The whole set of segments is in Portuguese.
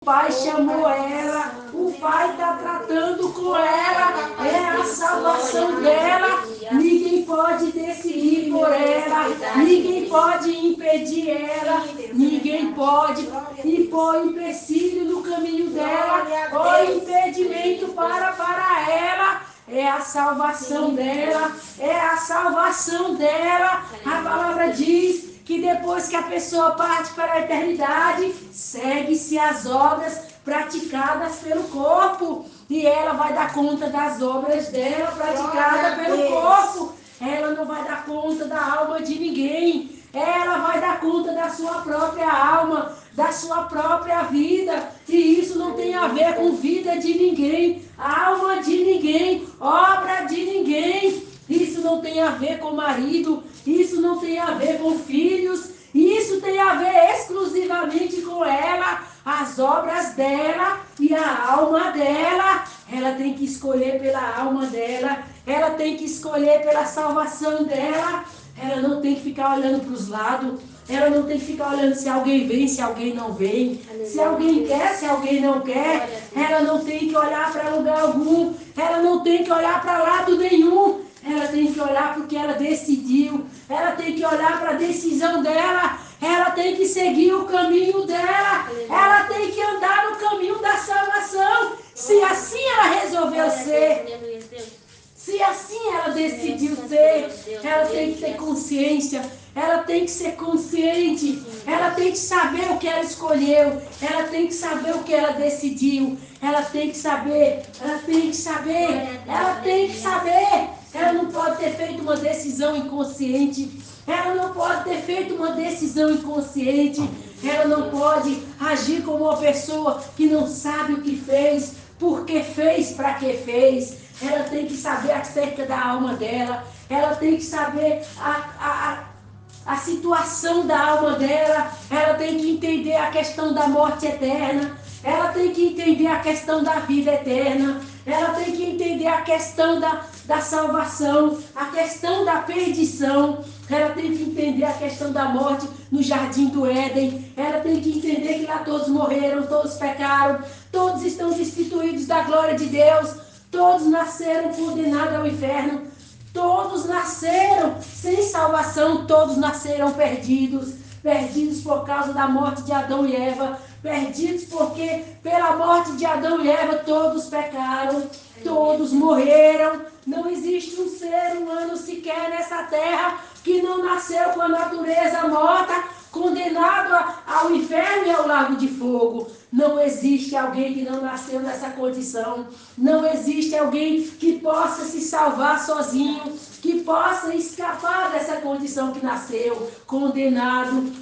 Pai chamou ela, o Pai está tratando com ela, é a salvação dela. Ninguém pode decidir por ela, ninguém pode impedir ela, ninguém pode impor empecilho no caminho dela, ou impedimento para ela. É a salvação dela, é a salvação dela. A palavra diz que depois que a pessoa parte para a eternidade, segue-se as obras praticadas pelo corpo. E ela vai dar conta das obras dela praticadas pelo corpo. Ela não vai dar conta da alma de ninguém. Ela vai dar conta da sua própria alma, da sua própria vida. E isso não tem a ver com vida de ninguém, alma de ninguém, obra de ninguém. Isso não tem a ver com marido, isso não tem a ver com filhos, isso tem a ver exclusivamente com ela, as obras dela e a alma dela. Ela tem que escolher pela alma dela, ela tem que escolher pela salvação dela. Ela não tem que ficar olhando para os lados, ela não tem que ficar olhando se alguém vem, se alguém não vem, se alguém quer, se alguém não quer. Ela não tem que olhar para lugar algum, ela não tem que olhar para lado nenhum. Ela tem que olhar para o que ela decidiu, ela tem que olhar para a decisão dela, ela tem que seguir o caminho dela, ela tem que andar no caminho da salvação. Se assim ela resolveu ser, se assim ela decidiu ser, ela tem que ter consciência, ela tem que ser consciente, ela tem que saber o que ela escolheu, ela tem que saber o que ela decidiu, ela tem que saber, ela tem que saber, ela tem que saber. Ela não pode ter feito uma decisão inconsciente, ela não pode ter feito uma decisão inconsciente, ela não pode agir como uma pessoa que não sabe o que fez, por que fez, para que fez. Ela tem que saber acerca da alma dela, ela tem que saber a situação da alma dela, ela tem que entender a questão da morte eterna, ela tem que entender a questão da vida eterna, ela tem que entender a questão da salvação, a questão da perdição, ela tem que entender a questão da morte no jardim do Éden, ela tem que entender que lá todos morreram, todos pecaram, todos estão destituídos da glória de Deus, todos nasceram condenados ao inferno, todos nasceram sem salvação, todos nasceram perdidos, perdidos por causa da morte de Adão e Eva, perdidos porque pela morte de Adão e Eva todos pecaram, todos morreram. Não existe um ser humano sequer nessa terra que não nasceu com a natureza morta, condenado ao inferno e ao lago de fogo. Não existe alguém que não nasceu nessa condição. Não existe alguém que possa se salvar sozinho, que possa escapar dessa condição que nasceu. Condenado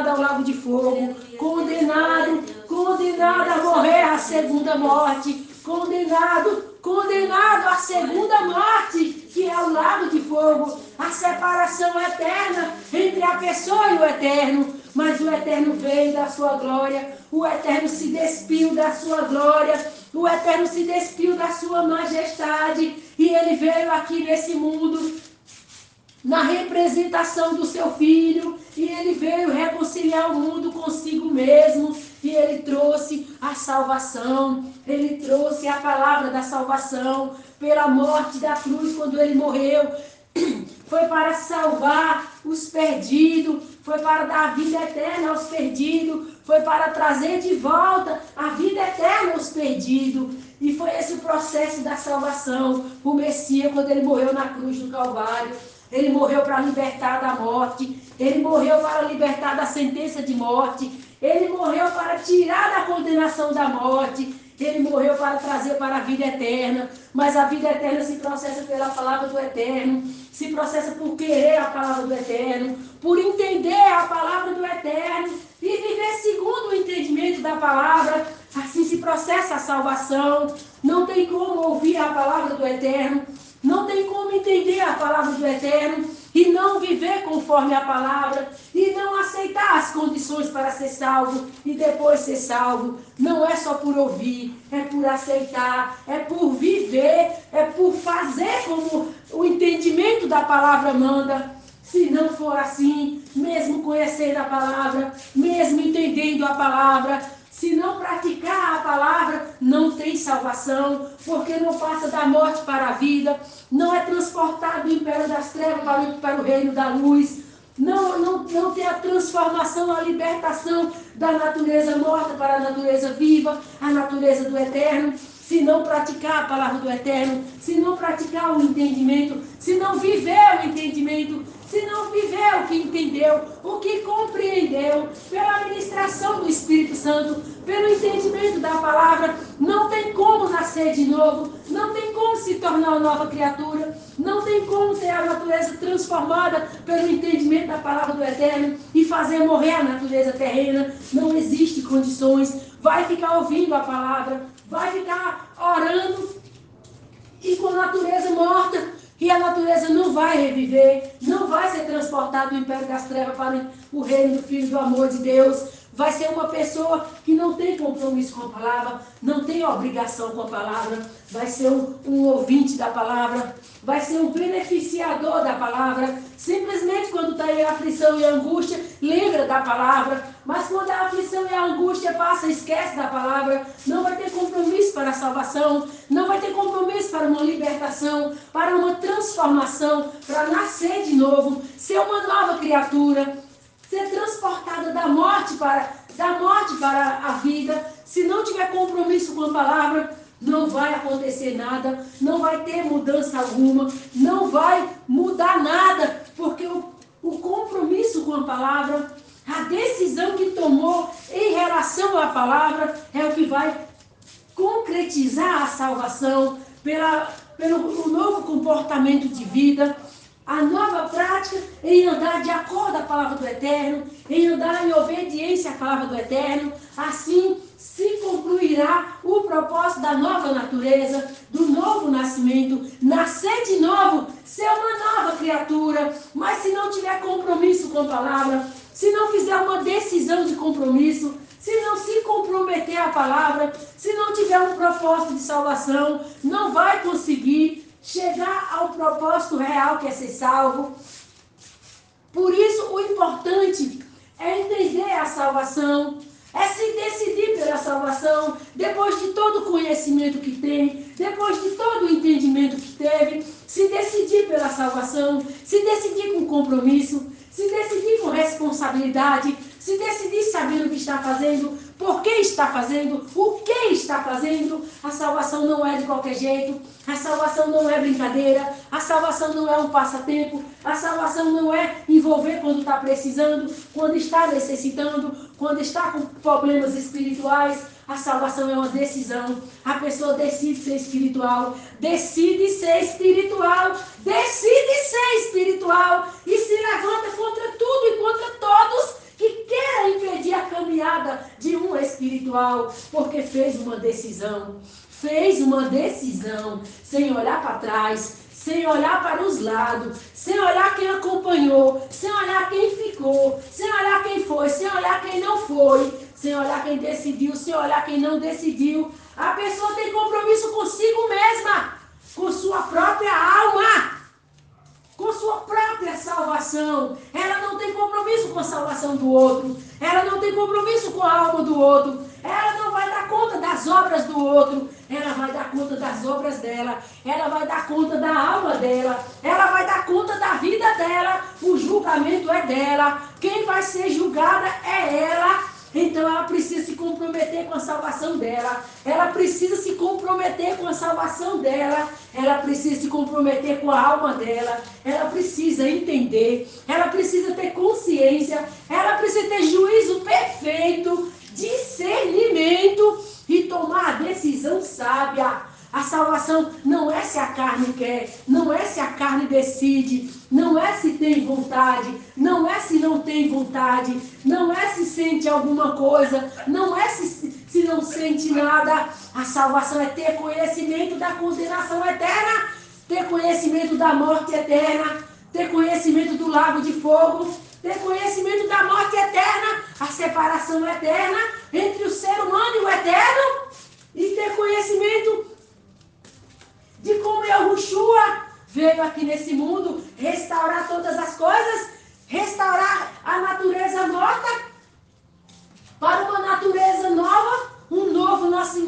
ao lago de fogo, condenado a morrer a segunda morte, condenado à segunda morte, que é o lago de fogo, a separação eterna entre a pessoa e o eterno. Mas o eterno veio da sua glória, o eterno se despiu da sua glória, o eterno se despiu da sua majestade, e ele veio aqui nesse mundo na representação do seu filho, e ele veio reconciliar o mundo consigo mesmo, e ele trouxe a salvação, ele trouxe a palavra da salvação, pela morte da cruz, quando ele morreu, foi para salvar os perdidos, foi para dar vida eterna aos perdidos, foi para trazer de volta a vida eterna aos perdidos. E foi esse o processo da salvação. O Messias, quando ele morreu na cruz do Calvário, ele morreu para libertar da morte, ele morreu para libertar da sentença de morte, ele morreu para tirar da condenação da morte, ele morreu para trazer para a vida eterna. Mas a vida eterna se processa pela palavra do eterno, se processa por querer a palavra do eterno, por entender a palavra do eterno e viver segundo o entendimento da palavra. Assim se processa a salvação. Não tem como ouvir a palavra do eterno, não tem como entender a palavra do eterno e não viver conforme a palavra, e não aceitar as condições para ser salvo e depois ser salvo. Não é só por ouvir, é por aceitar, é por viver, é por fazer como o entendimento da palavra manda. Se não for assim, mesmo conhecendo a palavra, mesmo entendendo a palavra, se não praticar palavra não tem salvação, porque não passa da morte para a vida, não é transportado do império das trevas para o reino da luz, não tem a transformação, a libertação da natureza morta para a natureza viva, a natureza do eterno. Se não praticar a palavra do eterno, se não praticar o entendimento, se não viver o entendimento, se não viver o que entendeu, o que compreendeu, pela ministração do Espírito Santo, pelo entendimento da palavra, não tem como nascer de novo, não tem como se tornar uma nova criatura, não tem como ter a natureza transformada pelo entendimento da palavra do eterno e fazer morrer a natureza terrena. Não existe condições. Vai ficar ouvindo a palavra, vai ficar orando e com a natureza morta, e a natureza não vai reviver, não vai ser transportada do império das trevas para o reino do Filho do amor de Deus. Vai ser uma pessoa que não tem compromisso com a palavra, não tem obrigação com a palavra, vai ser um ouvinte da palavra, vai ser um beneficiador da palavra. Simplesmente quando está em aflição e angústia, lembra da palavra, mas quando a aflição e a angústia passa, esquece da palavra, não vai ter compromisso para a salvação, não vai ter compromisso para uma libertação, para uma transformação, para nascer de novo, ser uma nova criatura, ser transportada da morte para a vida. Se não tiver compromisso com a palavra, não vai acontecer nada, não vai ter mudança alguma, não vai mudar nada, porque o compromisso com a palavra, a decisão que tomou em relação à palavra, é o que vai concretizar a salvação pelo novo comportamento de vida, a nova prática em andar de acordo com a palavra do Eterno, em andar em obediência à palavra do Eterno. Assim se concluirá o propósito da nova natureza, do novo nascimento, nascer de novo, ser uma nova criatura. Mas se não tiver compromisso com a palavra, se não fizer uma decisão de compromisso, se não se comprometer à palavra, se não tiver um propósito de salvação, não vai conseguir chegar ao propósito real que é ser salvo. Por isso, o importante é entender a salvação, é se decidir pela salvação, depois de todo o conhecimento que tem, depois de todo o entendimento que teve, se decidir pela salvação, se decidir com compromisso, se decidir com responsabilidade, se decidir sabendo o que está fazendo, por que está fazendo, o que está fazendo. A salvação não é de qualquer jeito, a salvação não é brincadeira, a salvação não é um passatempo, a salvação não é envolver quando está precisando, quando está necessitando, quando está com problemas espirituais. A salvação é uma decisão. A pessoa decide ser espiritual, decide ser espiritual, decide ser espiritual e se levanta contra tudo e contra todos que queiram impedir a caminhada de um espiritual, porque fez uma decisão, sem olhar para trás, sem olhar para os lados, sem olhar quem acompanhou, sem olhar quem ficou, sem olhar quem foi, sem olhar quem não foi, sem olhar quem decidiu, sem olhar quem não decidiu. A pessoa tem compromisso consigo mesma, com sua própria alma, com sua própria salvação. Ela não tem compromisso com a salvação do outro, ela não tem compromisso com a alma do outro, ela não vai dar conta das obras do outro, ela vai dar conta das obras dela, ela vai dar conta da alma dela, ela vai dar conta da vida dela. O julgamento é dela, quem vai ser julgada é ela. Então ela precisa se comprometer com a salvação dela, ela precisa se comprometer com a salvação dela, ela precisa se comprometer com a alma dela, ela precisa entender, ela precisa ter consciência, ela precisa ter juízo perfeito, discernimento e tomar a decisão sábia. A salvação não é se a carne quer, não é se a carne decide, não é se tem vontade, não é se não tem vontade, não é se sente alguma coisa, não é se não sente nada. A salvação é ter conhecimento da condenação eterna, ter conhecimento da morte eterna, ter conhecimento do lago de fogo, ter conhecimento da morte eterna, a separação eterna entre o ser humano e o eterno, e ter conhecimento de como Yahushua veio aqui nesse mundo restaurar todas as coisas, restaurar a natureza morta para uma natureza nova, um novo nascimento.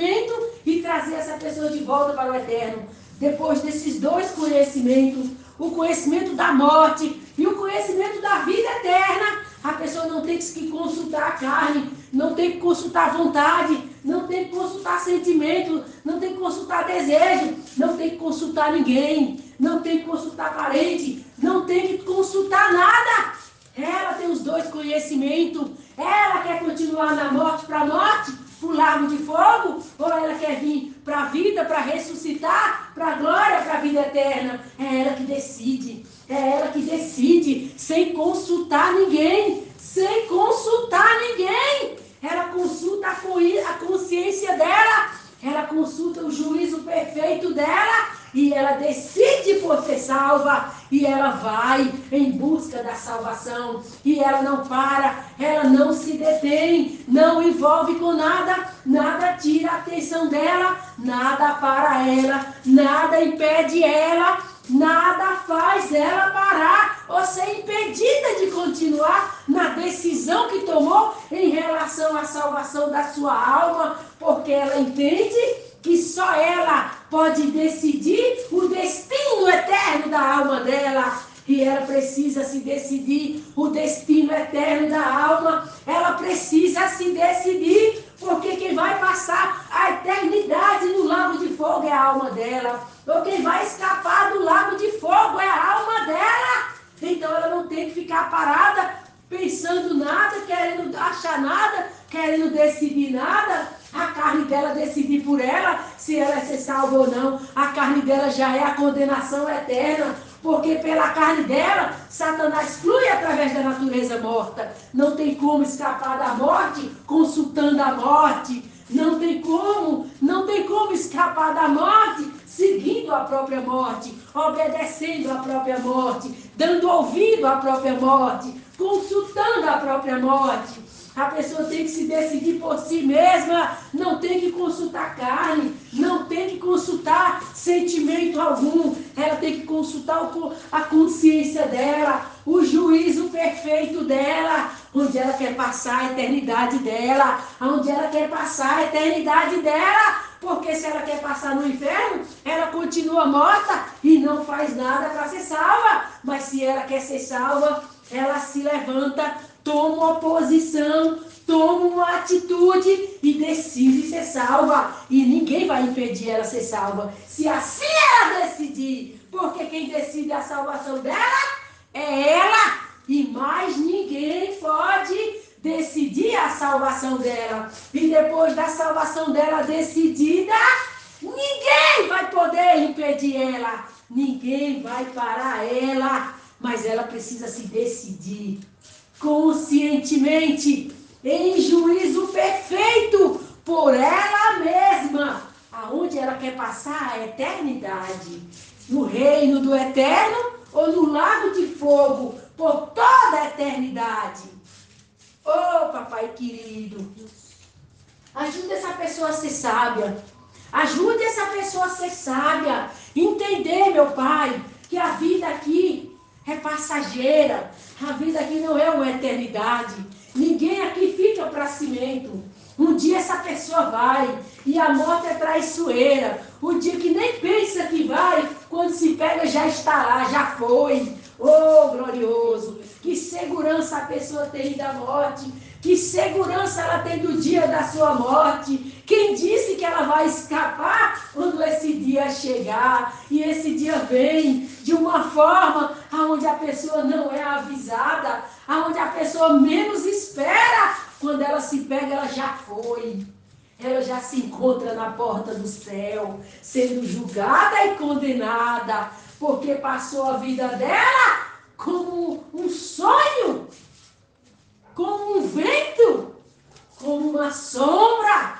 pessoas de volta para o eterno. Depois desses dois conhecimentos, o conhecimento da morte e o conhecimento da vida eterna, a pessoa não tem que consultar a carne, não tem que consultar a vontade, não tem que consultar sentimento, não tem que consultar desejo, não tem que consultar ninguém, não tem que consultar parente, não tem que consultar nada. Ela tem os dois conhecimentos. Ela quer continuar na morte para a morte, para o lago de fogo, ou ela quer vir para a vida, para ressuscitar, para a glória, para a vida eterna. É ela que decide. É ela que decide, sem consultar ninguém. Sem consultar ninguém. Ela consulta a consciência dela. Ela consulta o juízo perfeito dela. E ela decide por ser salva. E ela vai em busca da salvação. E ela não para, ela não se detém, não envolve com nada, nada tira a atenção dela, nada para ela, nada impede ela, nada faz ela parar ou ser impedida de continuar na decisão que tomou em relação à salvação da sua alma, porque ela entende que só ela pode decidir o destino eterno da alma dela. E ela precisa se decidir o destino eterno da alma. Ela precisa se decidir, porque quem vai passar a eternidade no lago de fogo é a alma dela. Ou quem vai escapar do lago de fogo é a alma dela. Então ela não tem que ficar parada, pensando nada, querendo achar nada, querendo decidir nada. A carne dela decidir por ela se ela é ser salva ou não. A carne dela já é a condenação eterna, porque pela carne dela, Satanás flui através da natureza morta. Não tem como escapar da morte consultando a morte. Não tem como escapar da morte seguindo a própria morte, obedecendo a própria morte, dando ouvido à própria morte, consultando a própria morte. A pessoa tem que se decidir por si mesma, não tem que consultar carne, não tem que consultar sentimento algum, ela tem que consultar a consciência dela, o juízo perfeito dela, onde ela quer passar a eternidade dela, onde ela quer passar a eternidade dela, porque se ela quer passar no inferno, ela continua morta e não faz nada para ser salva, mas se ela quer ser salva, ela se levanta, toma uma posição, toma uma atitude e decide ser salva. E ninguém vai impedir ela ser salva, se assim ela decidir. Porque quem decide a salvação dela é ela. E mais ninguém pode decidir a salvação dela. E depois da salvação dela decidida, ninguém vai poder impedir ela. Ninguém vai parar ela. Mas ela precisa se decidir conscientemente, em juízo perfeito por ela mesma, aonde ela quer passar a eternidade, no reino do eterno ou no lago de fogo, por toda a eternidade. Oh, papai querido, ajude essa pessoa a ser sábia, ajude essa pessoa a ser sábia, entender, meu pai, que a vida aqui é passageira, a vida aqui não é uma eternidade, ninguém aqui fica para cimento. Um dia essa pessoa vai, e a morte é traiçoeira, o dia que nem pensa que vai, quando se pega já está lá, já foi. Oh, glorioso, que segurança a pessoa tem da morte, que segurança ela tem do dia da sua morte. Quem disse que ela vai escapar quando esse dia chegar? E esse dia vem de uma forma onde a pessoa não é avisada, onde a pessoa menos espera. Quando ela se pega, ela já foi. Ela já se encontra na porta do céu, sendo julgada e condenada, porque passou a vida dela como um sonho, como um vento, como uma sombra,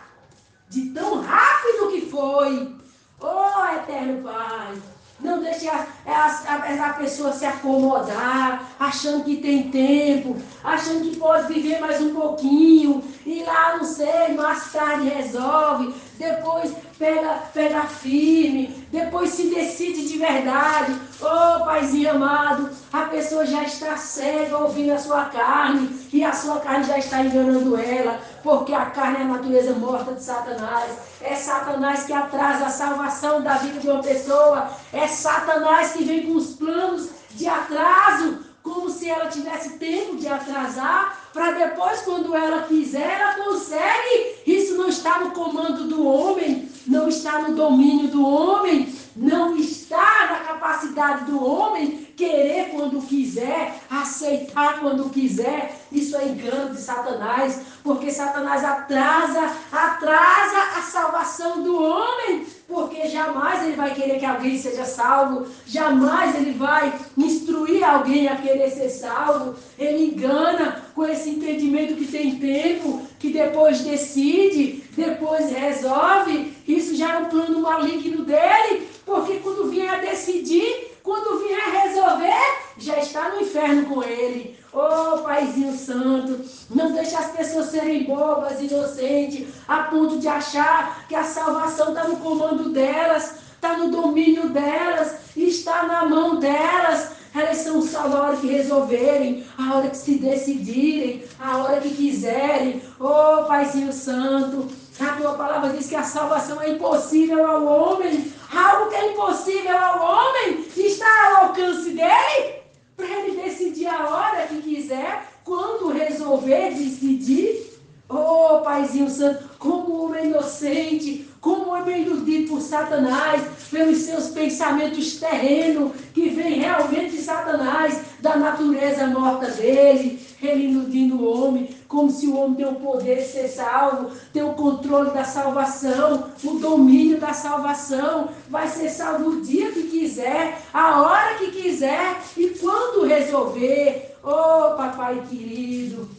de tão rápido que foi. Oh, eterno Pai, não deixe a pessoa se acomodar, achando que tem tempo, achando que pode viver mais um pouquinho, e lá não sei, mais tarde resolve, depois pega firme, depois se decide de verdade. Oh, Paizinho amado, a pessoa já está cega ouvindo a sua carne, e a sua carne já está enganando ela, porque a carne é a natureza morta de Satanás. É Satanás que atrasa a salvação da vida de uma pessoa, é Satanás que vem com os planos de atraso, como se ela tivesse tempo de atrasar, para depois, quando ela quiser, ela consegue. Isso não está no comando do homem, não está no domínio do homem, não está na capacidade do homem querer quando quiser, aceitar quando quiser. Isso é engano de Satanás, porque Satanás atrasa a salvação do homem, porque jamais ele vai querer que alguém seja salvo, jamais ele vai instruir alguém a querer ser salvo. Ele engana com esse entendimento que tem tempo, que depois decide, depois resolve. Isso já é um plano maligno dele, porque quando vier a decidir, quando vier a resolver, já está no inferno com ele. Oh, Paizinho Santo, não deixe as pessoas serem bobas, inocentes, a ponto de achar que a salvação está no comando delas, está no domínio delas, está na mão delas. Elas são salvas a hora que resolverem, a hora que se decidirem, a hora que quiserem. Oh, Paizinho Santo, a tua palavra diz que a salvação é impossível ao homem. Algo que é impossível ao homem está ao alcance dele, para ele decidir a hora que quiser, quando resolver decidir. Oh, Paizinho Santo, como homem inocente, como homem iludido por Satanás, pelos seus pensamentos terrenos, que vem realmente de Satanás, da natureza morta dele, ele iludindo o homem, como se o homem tem o poder de ser salvo, tem o controle da salvação, o domínio da salvação, vai ser salvo o dia que quiser, a hora que quiser e quando resolver. Oh, papai querido,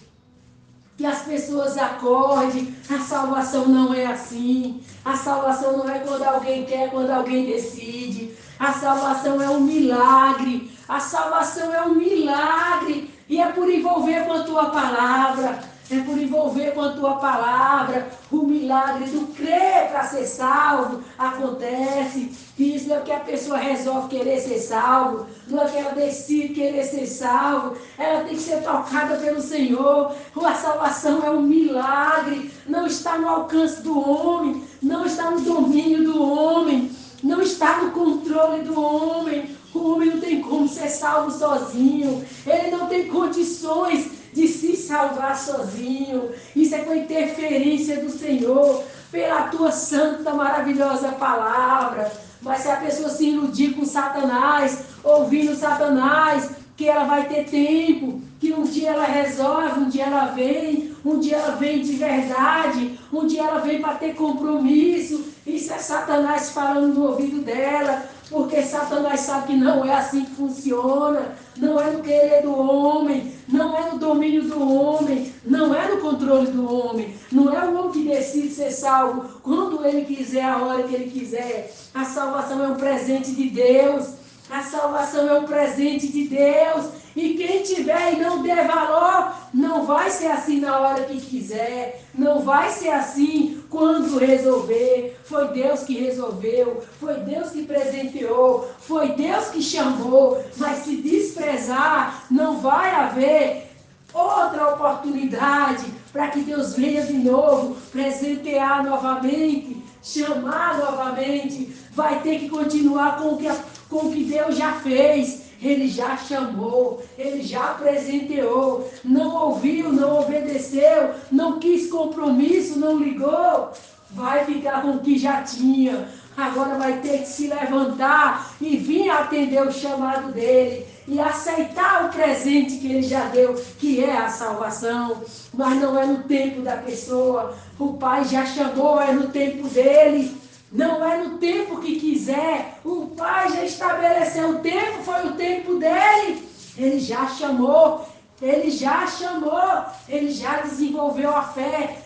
que as pessoas acordem, a salvação não é assim. A salvação não é quando alguém quer, quando alguém decide. A salvação é um milagre. A salvação é um milagre. E é por envolver com a tua palavra. É por envolver com a tua palavra. O milagre do crer para ser salvo acontece. Isso não é que a pessoa resolve querer ser salvo. Não é que ela decide querer ser salvo. Ela tem que ser tocada pelo Senhor. A salvação é um milagre. Não está no alcance do homem. Não está no domínio do homem. Não está no controle do homem. O homem não tem como ser salvo sozinho. Ele não tem condições de se salvar sozinho. Isso é com a interferência do Senhor, pela tua santa, maravilhosa palavra. Mas se a pessoa se iludir com Satanás, ouvindo Satanás, que ela vai ter tempo, que um dia ela resolve, um dia ela vem de verdade, um dia ela vem para ter compromisso. Isso é Satanás falando no ouvido dela, porque Satanás sabe que não é assim que funciona, não é no querer do homem, não é no domínio do homem, não é no controle do homem, não é o homem que decide ser salvo quando ele quiser, a hora que ele quiser. A salvação é um presente de Deus, a salvação é um presente de Deus, e quem tiver e não der valor, não vai ser assim na hora que quiser, não vai ser assim quando resolver. Foi Deus que resolveu, foi Deus que presenteou, foi Deus que chamou, mas se desprezar, não vai haver outra oportunidade para que Deus venha de novo, presentear novamente, chamar novamente. Vai ter que continuar com o que Deus já fez. Ele já chamou, ele já presenteou, não ouviu, não obedeceu, não quis compromisso, não ligou, vai ficar com o que já tinha. Agora vai ter que se levantar e vir atender o chamado dele e aceitar o presente que ele já deu, que é a salvação. Mas não é no tempo da pessoa, o Pai já chamou, é no tempo dele. Não é no tempo que quiser. O Pai já estabeleceu o tempo, foi o tempo dele. Ele já chamou, ele já desenvolveu a fé,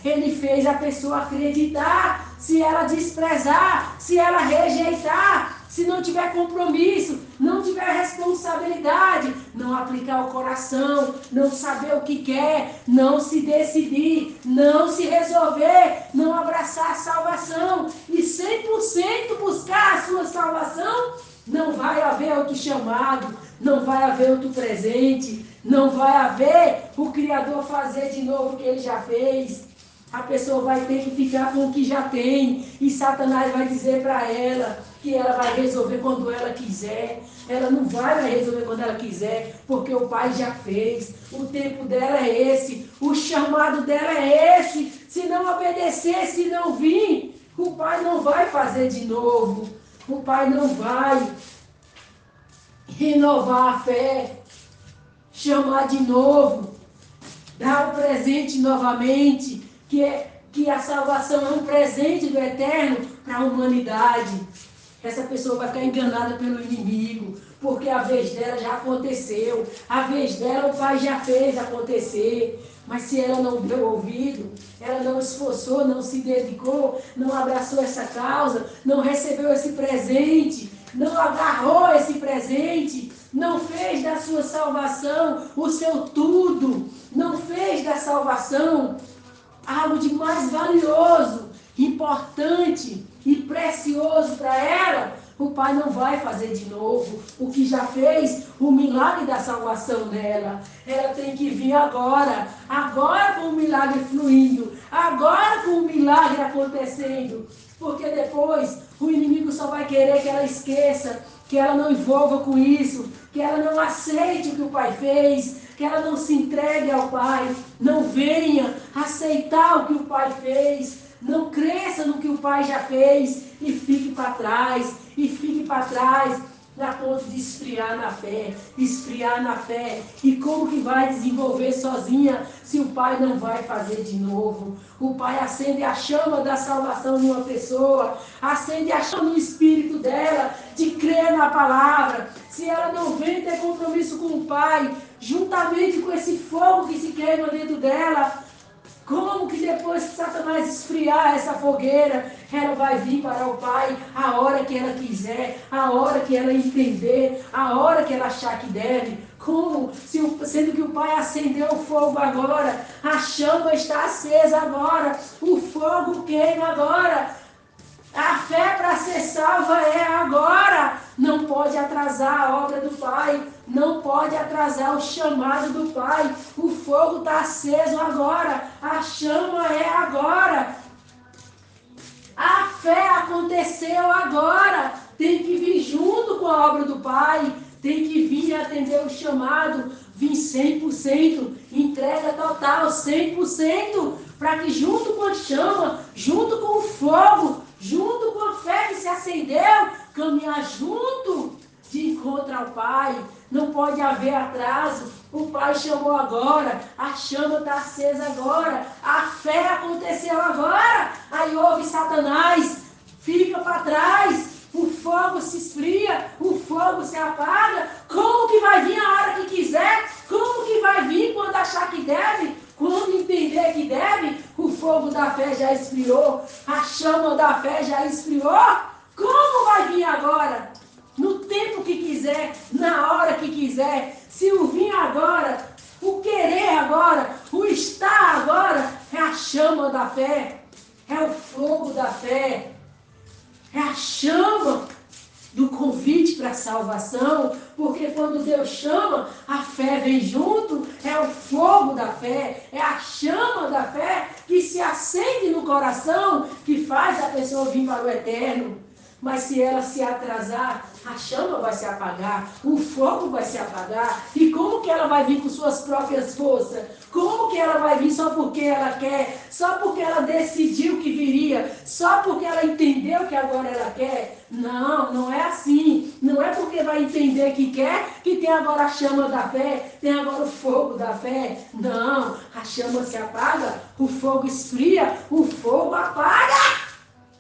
ele fez a pessoa acreditar. Se ela desprezar, se ela rejeitar, se não tiver compromisso, não tiver responsabilidade, não aplicar o coração, não saber o que quer, não se decidir, não se resolver, não abraçar a salvação e 100% buscar a sua salvação, não vai haver outro chamado, não vai haver outro presente, não vai haver o Criador fazer de novo o que ele já fez. A pessoa vai ter que ficar com o que já tem. E Satanás vai dizer para ela que ela vai resolver quando ela quiser. Ela não vai resolver quando ela quiser, porque o Pai já fez. O tempo dela é esse. O chamado dela é esse. Se não obedecer, se não vir, o Pai não vai fazer de novo. O Pai não vai renovar a fé, chamar de novo, dar o presente novamente, que a salvação é um presente do Eterno para a humanidade. Essa pessoa vai ficar enganada pelo inimigo, porque a vez dela já aconteceu, a vez dela o Pai já fez acontecer. Mas se ela não deu ouvido, ela não esforçou, não se dedicou, não abraçou essa causa, não recebeu esse presente, não agarrou esse presente, não fez da sua salvação o seu tudo, não fez da salvação algo de mais valioso, importante e precioso para ela, o Pai não vai fazer de novo o que já fez, o milagre da salvação dela. Ela tem que vir agora com o milagre fluindo, agora com o milagre acontecendo, porque depois o inimigo só vai querer que ela esqueça, que ela não envolva com isso, que ela não aceite o que o Pai fez, que ela não se entregue ao Pai, não venha aceitar o que o Pai fez, não cresça no que o Pai já fez e fique para trás, a ponto de esfriar na fé. E como que vai desenvolver sozinha se o Pai não vai fazer de novo? O Pai acende a chama da salvação de uma pessoa, acende a chama no espírito dela de crer na palavra. Se ela não vem ter compromisso com o Pai, juntamente com esse fogo que se queima dentro dela, como que depois que Satanás esfriar essa fogueira, ela vai vir para o Pai a hora que ela quiser, a hora que ela entender, a hora que ela achar que deve? Como? Sendo que o Pai acendeu o fogo agora, a chama está acesa agora, o fogo queima agora. A fé para ser salva é agora. Não pode atrasar a obra do Pai. Não pode atrasar o chamado do Pai. O fogo está aceso agora. A chama é agora. A fé aconteceu agora. Tem que vir junto com a obra do Pai. Tem que vir atender o chamado. Vir 100%. Entrega total, 100%. Para que junto com a chama, junto com o fogo, junto com a fé que se acendeu, caminhar junto de encontro ao Pai. Não pode haver atraso. O Pai chamou agora, a chama está acesa agora, a fé aconteceu agora. Aí ouve Satanás, fica para trás, o fogo se esfria, o fogo se apaga. Como que vai vir a hora que quiser? Como que vai vir quando achar que deve? Quando entender que deve? O fogo da fé já esfriou, a chama da fé já esfriou. Como vai vir agora? No tempo que quiser, na hora que quiser. Se o vir agora, o querer agora, o estar agora, é a chama da fé, é o fogo da fé, é a chama do convite para a salvação, porque quando Deus chama, a fé vem junto, é o fogo da fé, é a chama da fé que se acende no coração, que faz a pessoa vir para o eterno. Mas se ela se atrasar, a chama vai se apagar, o fogo vai se apagar. E como que ela vai vir com suas próprias forças? Como que ela vai vir só porque ela quer? Só porque ela decidiu que viria? Só porque ela entendeu que agora ela quer? Não, não é assim. Não é porque vai entender que quer que tem agora a chama da fé, tem agora o fogo da fé. Não, a chama se apaga, o fogo esfria, o fogo apaga.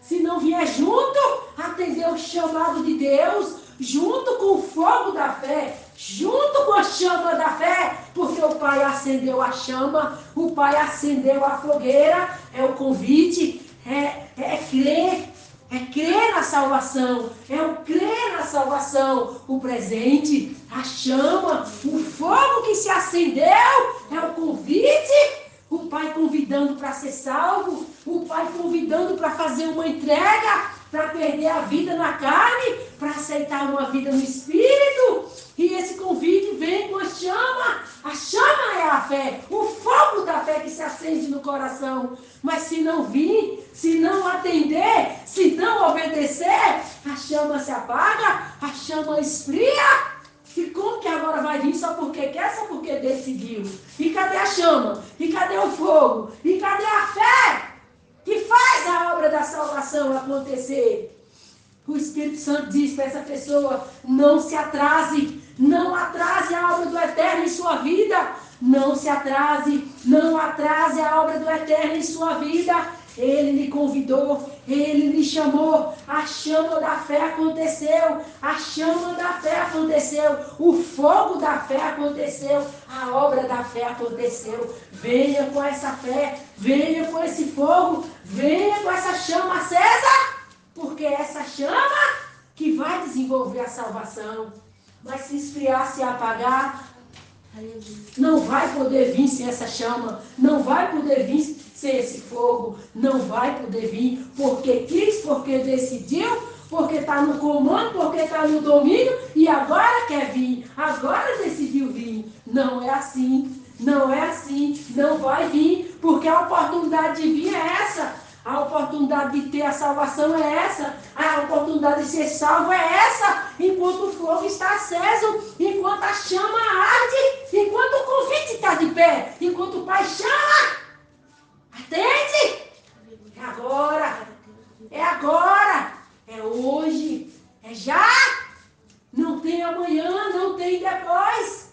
Se não vier junto, atender o chamado de Deus, junto com o fogo da fé, junto com a chama da fé, porque o Pai acendeu a chama, o Pai acendeu a fogueira, é o convite, é crer, É crer na salvação, é o crer na salvação. O presente, a chama, o fogo que se acendeu, é o convite. O Pai convidando para ser salvo, o Pai convidando para fazer uma entrega, para perder a vida na carne, para aceitar uma vida no Espírito. E esse convite vem com a chama é a fé, o fogo da fé que se acende no coração. Mas se não vir, se não atender, se não obedecer, a chama se apaga, a chama esfria. E como que agora vai vir só porque quer, só porque decidiu? E cadê a chama? E cadê o fogo? E cadê a fé que faz a obra da salvação acontecer? O Espírito Santo diz para essa pessoa: não se atrase, não atrase a obra do Eterno em sua vida. Não se atrase, não atrase a obra do Eterno em sua vida. Ele lhe convidou, ele lhe chamou, a chama da fé aconteceu, a chama da fé aconteceu, o fogo da fé aconteceu, a obra da fé aconteceu. Venha com essa fé, venha com esse fogo, venha com essa chama acesa, porque é essa chama que vai desenvolver a salvação. Mas se esfriar, se apagar, não vai poder vir sem essa chama, não vai poder vir sem esse fogo, não vai poder vir porque quis, porque decidiu, porque está no comando, porque está no domínio e agora quer vir, agora decidiu vir. Não é assim, não é assim, não vai vir, porque a oportunidade de vir é essa. A oportunidade de ter a salvação é essa. A oportunidade de ser salvo é essa. Enquanto o fogo está aceso, enquanto a chama arde, enquanto o convite está de pé, enquanto o Pai chama, atende. É agora. É agora. É hoje. É já. Não tem amanhã, não tem depois.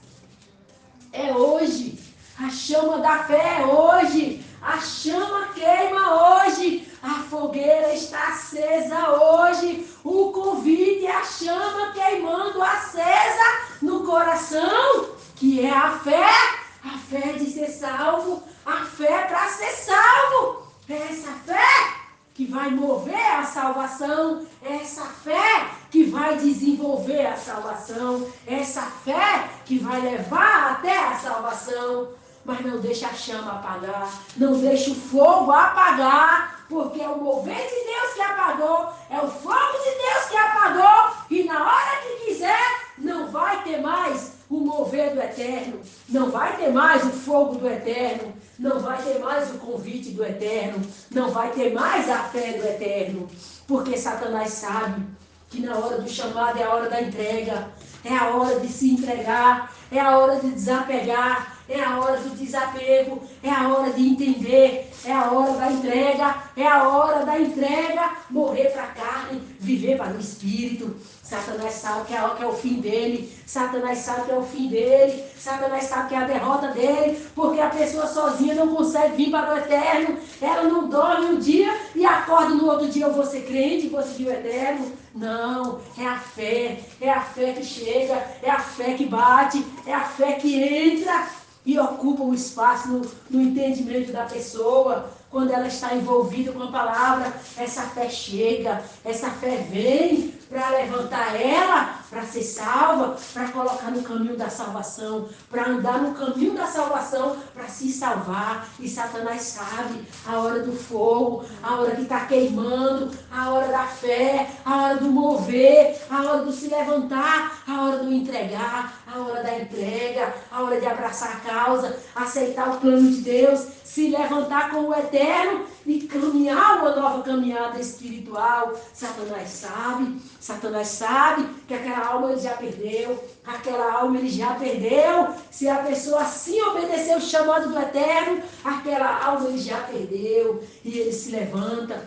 É hoje. A chama da fé é hoje. A chama queima hoje, a fogueira está acesa hoje, o convite é a chama queimando acesa no coração, que é a fé de ser salvo, a fé para ser salvo. É essa fé que vai mover a salvação, é essa fé que vai desenvolver a salvação, é essa fé que vai levar até a salvação. Mas não deixa a chama apagar, não deixa o fogo apagar, porque é o mover de Deus que apagou, é o fogo de Deus que apagou, e na hora que quiser, não vai ter mais o mover do Eterno, não vai ter mais o fogo do Eterno, não vai ter mais o convite do Eterno, não vai ter mais a fé do Eterno, porque Satanás sabe que na hora do chamado é a hora da entrega, é a hora de se entregar, é a hora de desapegar, é a hora do desapego, é a hora de entender, é a hora da entrega, é a hora da entrega, morrer para a carne, viver para o Espírito. Satanás sabe que é o fim dele, Satanás sabe que é o fim dele, Satanás sabe que é a derrota dele, porque a pessoa sozinha não consegue vir para o Eterno, ela não dorme um dia e acorda no outro dia: eu vou ser crente, vou seguir o Eterno. Não, é a fé que chega, é a fé que bate, é a fé que entra e ocupa o espaço no entendimento da pessoa. Quando ela está envolvida com a palavra, essa fé chega, essa fé vem para levantar ela, para ser salva, para colocar no caminho da salvação, para andar no caminho da salvação, para se salvar. E Satanás sabe a hora do fogo, a hora que está queimando, a hora da fé, a hora do mover, a hora do se levantar, a hora do entregar, a hora da entrega, a hora de abraçar a causa, aceitar o plano de Deus, se levantar com o Eterno e caminhar uma nova caminhada espiritual. Satanás sabe que aquela alma ele já perdeu, aquela alma ele já perdeu. Se a pessoa assim obedecer o chamado do Eterno, aquela alma ele já perdeu. E ele se levanta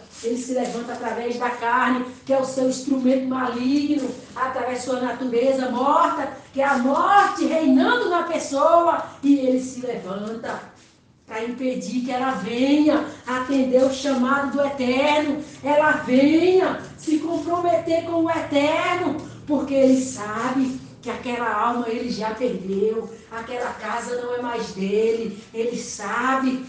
através da carne, que é o seu instrumento maligno, através da sua natureza morta, que é a morte reinando na pessoa, e ele se levanta para impedir que ela venha atender o chamado do Eterno, ela venha se comprometer com o Eterno, porque ele sabe que aquela alma ele já perdeu, aquela casa não é mais dele, ele sabe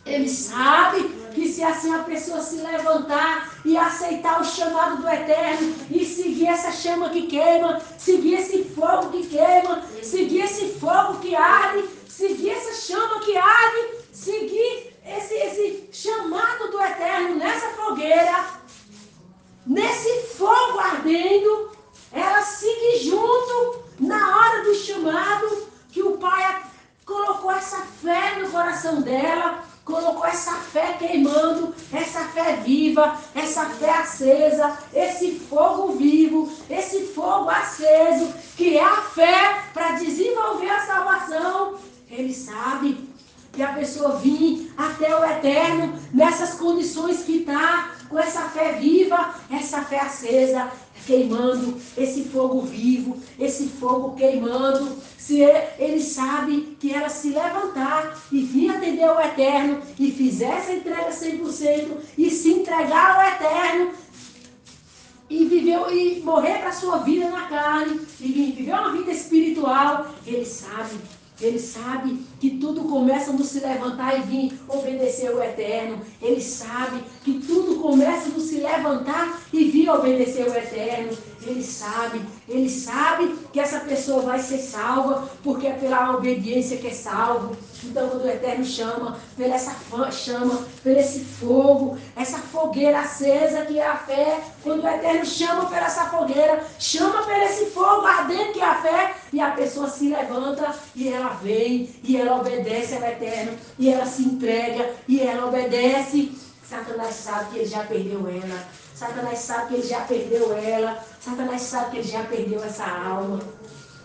Ele sabe que se assim a pessoa se levantar e aceitar o chamado do Eterno e seguir essa chama que queima, seguir esse fogo que queima, seguir esse fogo que arde, seguir essa chama que arde, seguir esse chamado do Eterno nessa fogueira, nesse fogo ardendo, ela segue junto na hora do chamado, que o Pai colocou essa fé no coração dela, colocou essa fé queimando, essa fé viva, essa fé acesa, esse fogo vivo, esse fogo aceso, que é a fé para desenvolver a salvação. Ele sabe que a pessoa vir até o Eterno nessas condições que está, com essa fé viva, essa fé acesa, queimando, esse fogo vivo, esse fogo queimando. Se ele sabe que ela se levantar e vir atender o Eterno e fizer essa entrega 100% e se entregar ao Eterno e viver e morrer para a sua vida na carne e viver uma vida espiritual, ele sabe que tudo começa no se levantar e vir obedecer ao Eterno. Ele sabe que tudo começa no se levantar e vir obedecer ao Eterno. Ele sabe que essa pessoa vai ser salva, porque é pela obediência que é salvo. Então, quando o Eterno chama, pela essa chama, pelo esse fogo, essa fogueira acesa que é a fé, quando o Eterno chama pela essa fogueira, chama pelo esse fogo ardente que é a fé, e a pessoa se levanta e ela vem, e ela obedece ao Eterno, e ela se entrega, e ela obedece. Satanás sabe que ele já perdeu ela. Satanás sabe que ele já perdeu ela. Satanás sabe que ele já perdeu essa alma.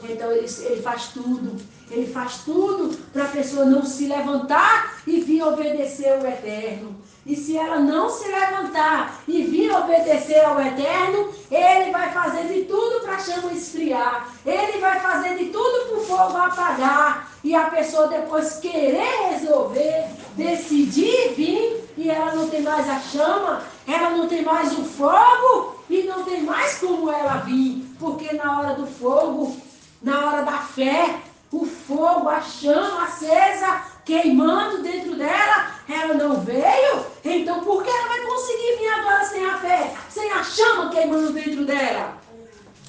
Então ele faz tudo para a pessoa não se levantar e vir obedecer ao Eterno. E se ela não se levantar e vir obedecer ao Eterno, ele vai fazer de tudo para a chama esfriar. Ele vai fazer de tudo para o fogo apagar. E a pessoa depois querer resolver, decidir vir, e ela não tem mais a chama, ela não tem mais o fogo, e não tem mais como ela vir. Porque na hora do fogo, na hora da fé, o fogo, a chama acesa, queimando dentro dela, ela não veio. Então por que ela vai conseguir vir agora sem a fé, sem a chama queimando dentro dela?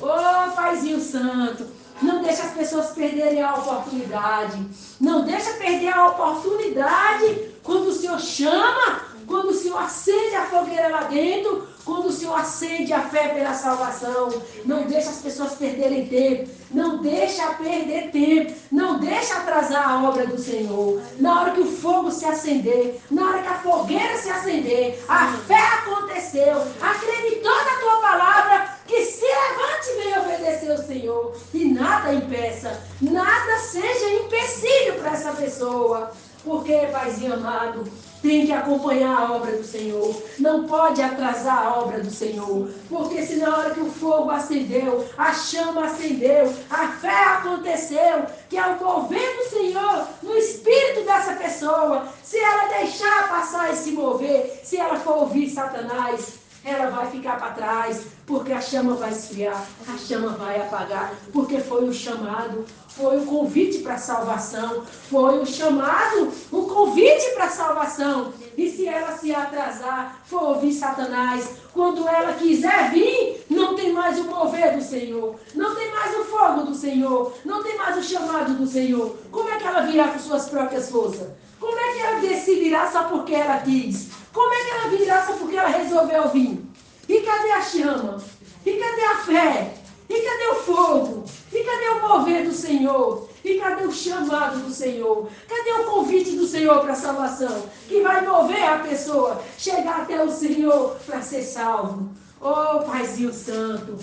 Ô Paizinho Santo, não deixa as pessoas perderem a oportunidade. Não deixa perder a oportunidade quando o Senhor chama, quando o Senhor acende a fogueira lá dentro, quando o Senhor acende a fé pela salvação. Não deixa as pessoas perderem tempo. Não deixa perder tempo. Não deixa atrasar a obra do Senhor. Na hora que o fogo se acender, na hora que a fogueira se acender, a fé aconteceu. Acreditou na tua palavra, que se levante e venha obedecer ao Senhor. E nada impeça, nada seja empecilho para essa pessoa. Porque, Paizinho amado, tem que acompanhar a obra do Senhor. Não pode atrasar a obra do Senhor. Porque se na hora que o fogo acendeu, a chama acendeu, a fé aconteceu, que é o mover do Senhor no espírito dessa pessoa, se ela deixar passar e se mover, se ela for ouvir Satanás, ela vai ficar para trás, porque a chama vai esfriar, a chama vai apagar, porque foi o chamado, foi o convite para a salvação, foi o chamado, o convite para a salvação. E se ela se atrasar, for ouvir Satanás, quando ela quiser vir, não tem mais o mover do Senhor, não tem mais o fogo do Senhor, não tem mais o chamado do Senhor. Como é que ela virá com suas próprias forças? Como é que ela decidirá só porque ela quis? Como é que ela virá só porque ela resolveu vir? E cadê a chama? E cadê a fé? E cadê o fogo? E cadê o mover do Senhor? E cadê o chamado do Senhor? Cadê o convite do Senhor para a salvação? Que vai mover a pessoa, chegar até o Senhor para ser salvo. Oh, Paizinho Santo,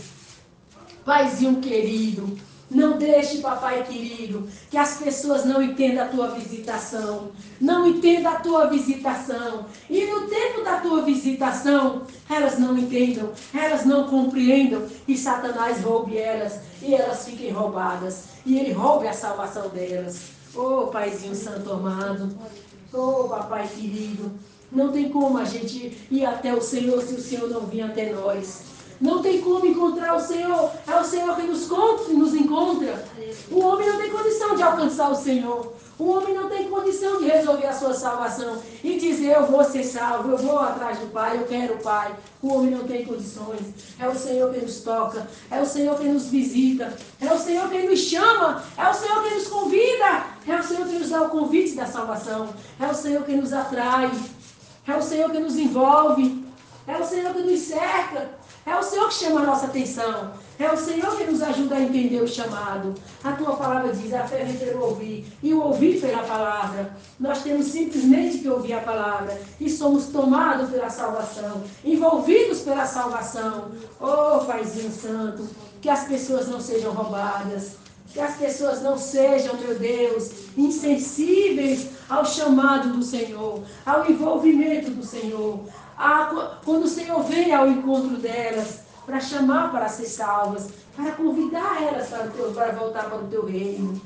Paizinho querido, não deixe, papai querido, que as pessoas não entendam a tua visitação. Não entendam a tua visitação. E no tempo da tua visitação, elas não entendam, elas não compreendam. E Satanás roube elas, e elas fiquem roubadas. E ele roube a salvação delas. Oh, Paizinho Santo amado. Oh, papai querido. Não tem como a gente ir até o Senhor se o Senhor não vir até nós. Não tem como encontrar o Senhor. É o Senhor que nos encontra. O homem não tem condição de alcançar o Senhor. O homem não tem condição de resolver a sua salvação e dizer, eu vou ser salvo, eu vou atrás do Pai, eu quero o Pai. O homem não tem condições. É o Senhor quem nos toca, é o Senhor quem nos visita, é o Senhor quem nos chama, é o Senhor quem nos convida, é o Senhor quem nos dá o convite da salvação, é o Senhor quem nos atrai, é o Senhor que nos envolve, é o Senhor que nos cerca, é o Senhor que chama a nossa atenção, é o Senhor que nos ajuda a entender o chamado. A tua palavra diz, a fé vem pelo ouvir, e o ouvir pela palavra. Nós temos simplesmente que ouvir a palavra, e somos tomados pela salvação, envolvidos pela salvação. Oh, Paizinho Santo, que as pessoas não sejam roubadas, que as pessoas não sejam, meu Deus, insensíveis ao chamado do Senhor, ao envolvimento do Senhor. Quando o Senhor vem ao encontro delas, para chamar para ser salvas, para convidar elas para voltar para o teu reino.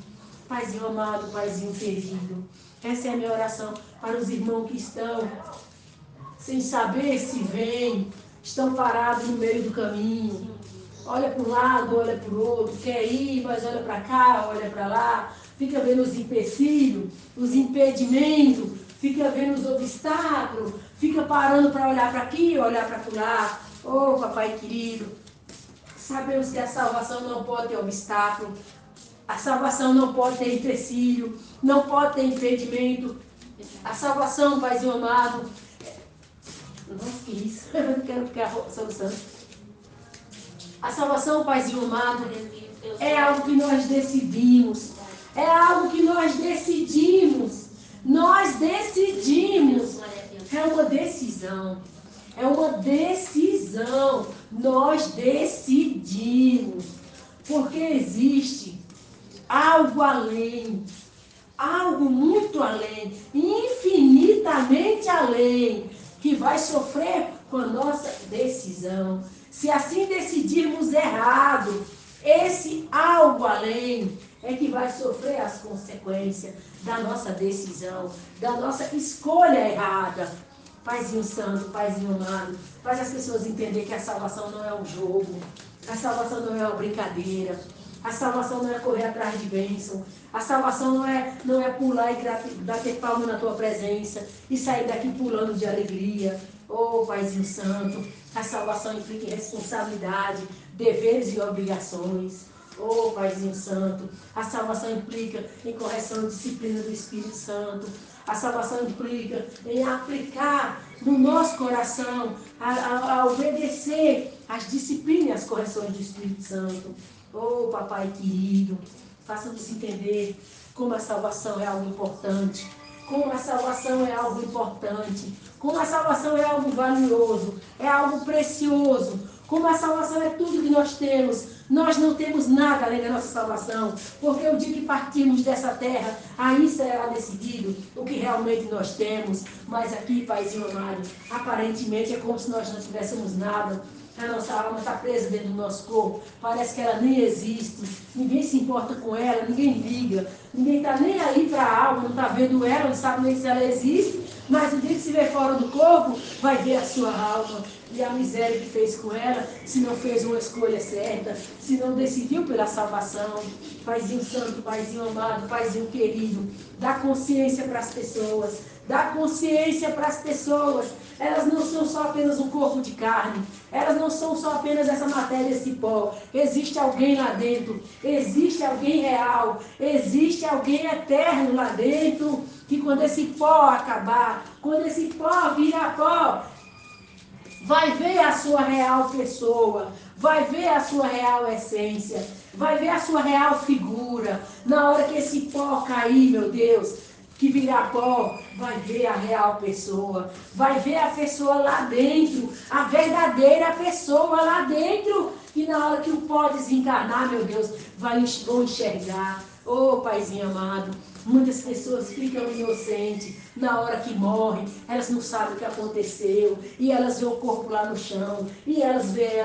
Paizinho amado, Paizinho querido, essa é a minha oração para os irmãos que estão sem saber se vêm, estão parados no meio do caminho. Olha para um lado, olha para o outro, quer ir, mas olha para cá, olha para lá, fica vendo os empecilhos, os impedimentos, fica vendo os obstáculos, fica parando para olhar para aqui, olhar para lá. Oh, papai querido, sabemos que a salvação não pode ter obstáculo, a salvação não pode ter empecilho, não pode ter impedimento. A salvação, Paizinho amado, nossa, que isso, eu não quero ficar soluçando. A salvação, Paizinho amado, é algo que nós decidimos. É algo que nós decidimos. Nós decidimos. É uma decisão. É uma decisão. Nós decidimos. Porque existe algo além. Algo muito além. Infinitamente além. Que vai sofrer com a nossa decisão. Se assim decidirmos errado, esse algo além é que vai sofrer as consequências da nossa decisão, da nossa escolha errada. Paizinho Santo, Paizinho amado, faz as pessoas entenderem que a salvação não é um jogo, a salvação não é uma brincadeira, a salvação não é correr atrás de bênção, a salvação não é pular e bater palma na tua presença e sair daqui pulando de alegria. Oh, Paizinho Santo, a salvação implica em responsabilidade, deveres e obrigações. Oh, Paizinho Santo, a salvação implica em correção e disciplina do Espírito Santo. A salvação implica em aplicar no nosso coração, a obedecer às disciplinas e às correções do Espírito Santo. Oh, papai querido, faça-nos entender como a salvação é algo importante. Como a salvação é algo importante. Como a salvação é algo valioso. É algo precioso. Como a salvação é tudo que nós temos. Nós não temos nada além da nossa salvação. Porque o dia que partirmos dessa terra, aí será decidido o que realmente nós temos. Mas aqui, Paizinho amado, aparentemente é como se nós não tivéssemos nada. A nossa alma está presa dentro do nosso corpo. Parece que ela nem existe. Ninguém se importa com ela, ninguém liga. Ninguém está nem aí para a alma, não está vendo ela, não sabe nem se ela existe. Mas o dia que se vê fora do corpo, vai ver a sua alma. E a miséria que fez com ela, se não fez uma escolha certa, se não decidiu pela salvação. Paizinho Santo, Paizinho amado, Paizinho querido, dá consciência para as pessoas. Dá consciência para as pessoas. Elas não são só apenas um corpo de carne. Elas não são só apenas essa matéria, esse pó. Existe alguém lá dentro. Existe alguém real. Existe alguém eterno lá dentro. Que quando esse pó acabar, quando esse pó virar pó, vai ver a sua real pessoa. Vai ver a sua real essência. Vai ver a sua real figura. Na hora que esse pó cair, meu Deus, que virar pó, vai ver a real pessoa, vai ver a pessoa lá dentro, a verdadeira pessoa lá dentro, e na hora que o pó desencarnar, meu Deus, vão enxergar. Oh, Paizinho amado, muitas pessoas ficam inocentes, na hora que morrem, elas não sabem o que aconteceu, e elas veem o corpo lá no chão, e elas veem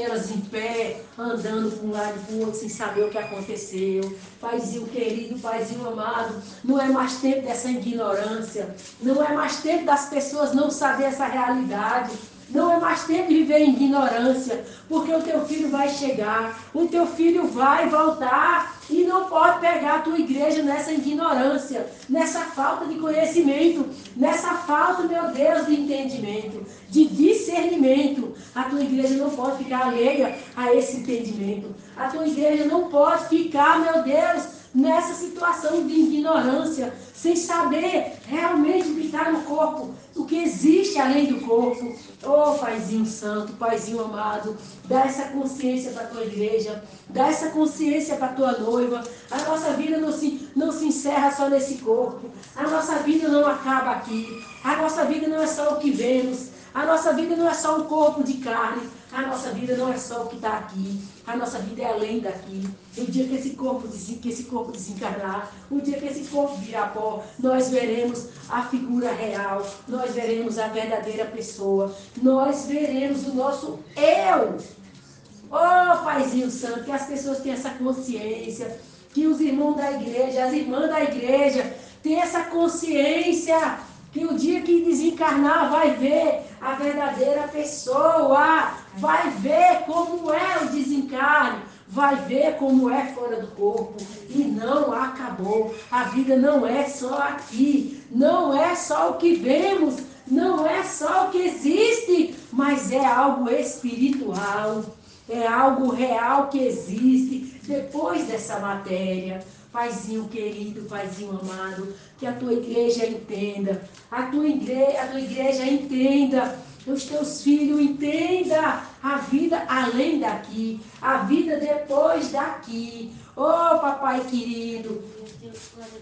elas em pé, andando para um lado e para o outro, sem saber o que aconteceu. Paizinho querido, Paizinho amado, não é mais tempo dessa ignorância, não é mais tempo das pessoas não saber essa realidade. Não é mais tempo de viver em ignorância, porque o teu filho vai chegar, o teu filho vai voltar e não pode pegar a tua igreja nessa ignorância, nessa falta de conhecimento, nessa falta, meu Deus, de entendimento, de discernimento. A tua igreja não pode ficar alheia a esse entendimento. A tua igreja não pode ficar, meu Deus, nessa situação de ignorância, sem saber realmente o que está no corpo, o que existe além do corpo. Oh, Paizinho Santo, Paizinho amado, dá essa consciência para a tua igreja, dá essa consciência para a tua noiva. A nossa vida não se encerra só nesse corpo, a nossa vida não acaba aqui, a nossa vida não é só o que vemos, a nossa vida não é só um corpo de carne, a nossa vida não é só o que está aqui, a nossa vida é além daqui. O dia que esse corpo desencarnar, o dia que esse corpo virar pó, nós veremos a figura real, nós veremos a verdadeira pessoa, nós veremos o nosso eu. Oh, Paizinho Santo, que as pessoas tenham essa consciência, que os irmãos da igreja, as irmãs da igreja, tenham essa consciência, que o dia que desencarnar vai ver a verdadeira pessoa, vai ver como é o desencarne, vai ver como é fora do corpo. E não acabou. A vida não é só aqui, não é só o que vemos, não é só o que existe, mas é algo espiritual, é algo real que existe depois dessa matéria. Paizinho querido, Paizinho amado, que a tua igreja entenda, a tua igreja entenda, os teus filhos entendam a vida além daqui, a vida depois daqui. Oh, papai querido,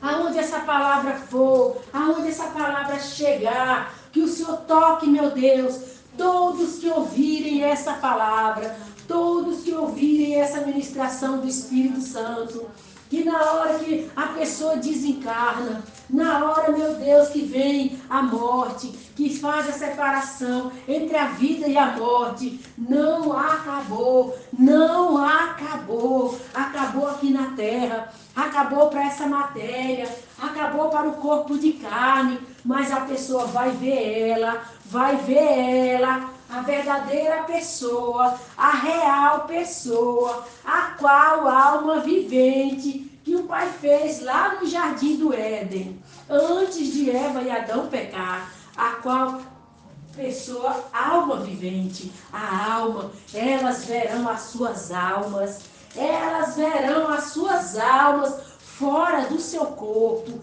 aonde essa palavra for, aonde essa palavra chegar, que o Senhor toque, meu Deus, todos que ouvirem essa palavra, todos que ouvirem essa ministração do Espírito Santo, que na hora que a pessoa desencarna, na hora, meu Deus, que vem a morte, que faz a separação entre a vida e a morte, não acabou, não acabou, acabou aqui na terra, acabou para essa matéria, acabou para o corpo de carne, mas a pessoa vai ver ela, a verdadeira pessoa, a real pessoa, a qual alma vivente que o Pai fez lá no Jardim do Éden, antes de Eva e Adão pecar, a qual pessoa, alma vivente, a alma, elas verão as suas almas fora do seu corpo,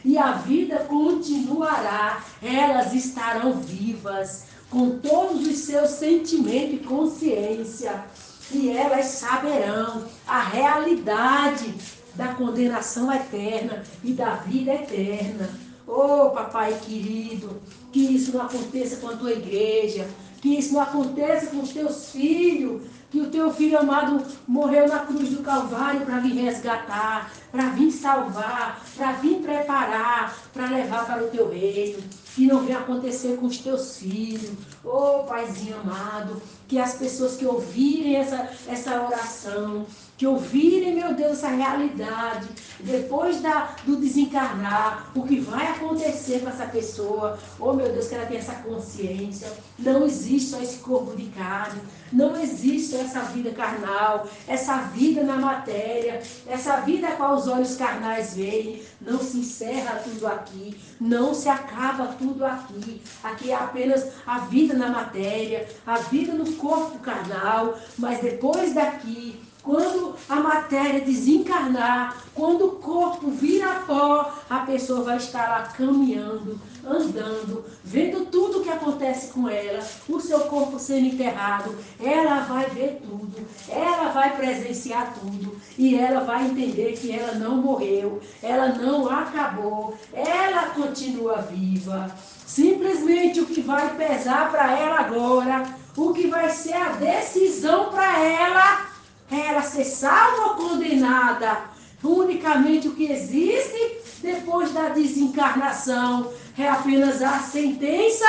e a vida continuará, elas estarão vivas, com todos os seus sentimentos e consciência, e elas saberão a realidade da condenação eterna e da vida eterna. Oh, papai querido, que isso não aconteça com a tua igreja, que isso não aconteça com os teus filhos, que o teu filho amado morreu na cruz do Calvário para vir resgatar, para vir salvar, para vir preparar, para levar para o teu reino. Que não venha acontecer com os teus filhos. Oh, Paizinho amado, que as pessoas que ouvirem essa oração, que ouvirem, meu Deus, essa realidade, depois do desencarnar, o que vai acontecer com essa pessoa, oh meu Deus, que ela tenha essa consciência, não existe só esse corpo de carne, não existe só essa vida carnal, essa vida na matéria, essa vida a qual os olhos carnais veem, não se encerra tudo aqui, não se acaba tudo aqui, aqui é apenas a vida na matéria, a vida no corpo carnal, mas depois daqui, quando a matéria desencarnar, quando o corpo vira pó, a pessoa vai estar lá caminhando, andando, vendo tudo o que acontece com ela, o seu corpo sendo enterrado, ela vai ver tudo, ela vai presenciar tudo, e ela vai entender que ela não morreu, ela não acabou, ela continua viva. Simplesmente o que vai pesar para ela agora, o que vai ser a decisão para ela, é ela ser salva ou condenada. Unicamente o que existe depois da desencarnação é apenas a sentença,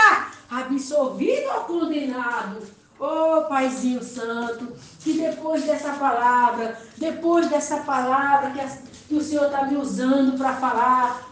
absolvido ou condenado. Oh, Paizinho Santo, que depois dessa palavra que o Senhor está me usando para falar,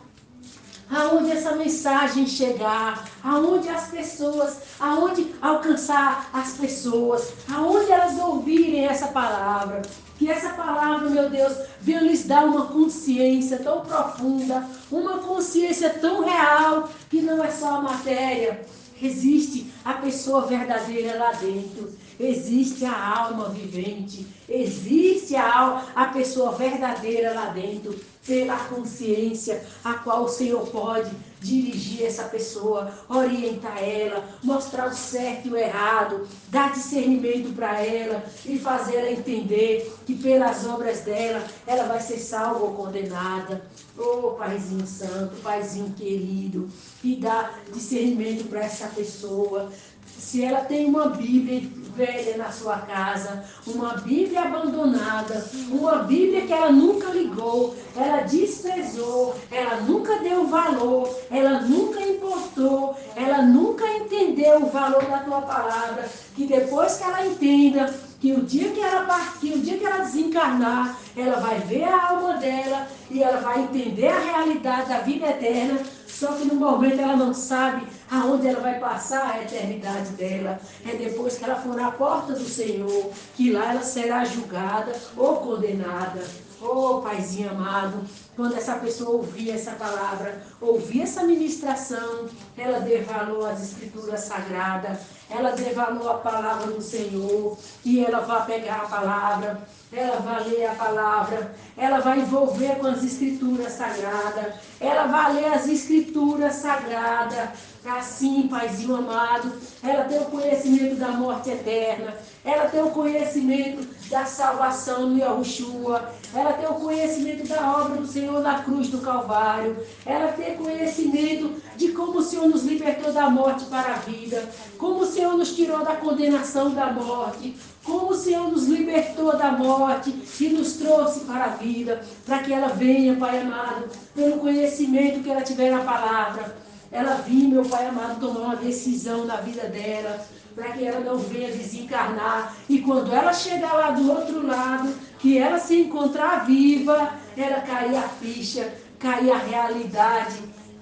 aonde essa mensagem chegar, aonde as pessoas, aonde alcançar as pessoas, aonde elas ouvirem essa palavra. Que essa palavra, meu Deus, venha lhes dar uma consciência tão profunda, uma consciência tão real, que não é só a matéria. Existe a pessoa verdadeira lá dentro. Existe a alma vivente. Existe a pessoa verdadeira lá dentro. Pela consciência a qual o Senhor pode dirigir essa pessoa, orientar ela, mostrar o certo e o errado, dar discernimento para ela e fazer ela entender que pelas obras dela ela vai ser salva ou condenada. Oh, Paizinho Santo, Paizinho querido, e dá discernimento para essa pessoa. Se ela tem uma Bíblia velha na sua casa, uma Bíblia abandonada, uma Bíblia que ela nunca ligou, ela desprezou, ela nunca deu valor, ela nunca importou, ela nunca entendeu o valor da tua palavra, que depois que ela entenda, que o dia que ela partir, o dia que ela desencarnar, ela vai ver a alma dela e ela vai entender a realidade da vida eterna, só que no momento ela não sabe aonde ela vai passar a eternidade dela. É depois que ela for na porta do Senhor, que lá ela será julgada ou condenada. Oh, Paizinho amado, quando essa pessoa ouvir essa palavra, ouvir essa ministração, ela dê valor às escrituras sagradas, ela dê valor à palavra do Senhor, e ela vai pegar a palavra, ela vai ler a palavra, ela vai envolver com as escrituras sagradas, ela vai ler as escrituras sagradas. Assim, Paizinho amado, ela tem o conhecimento da morte eterna, ela tem o conhecimento da salvação no Yahushua, ela tem o conhecimento da obra do Senhor na cruz do Calvário, ela tem conhecimento de como o Senhor nos libertou da morte para a vida, como o Senhor nos tirou da condenação da morte, como o Senhor nos libertou da morte e nos trouxe para a vida, para que ela venha, Pai amado, pelo conhecimento que ela tiver na palavra, ela vinha, meu Pai amado, tomar uma decisão na vida dela, para que ela não venha desencarnar. E quando ela chegar lá do outro lado, que ela se encontrar viva, ela cair a ficha, cair a realidade,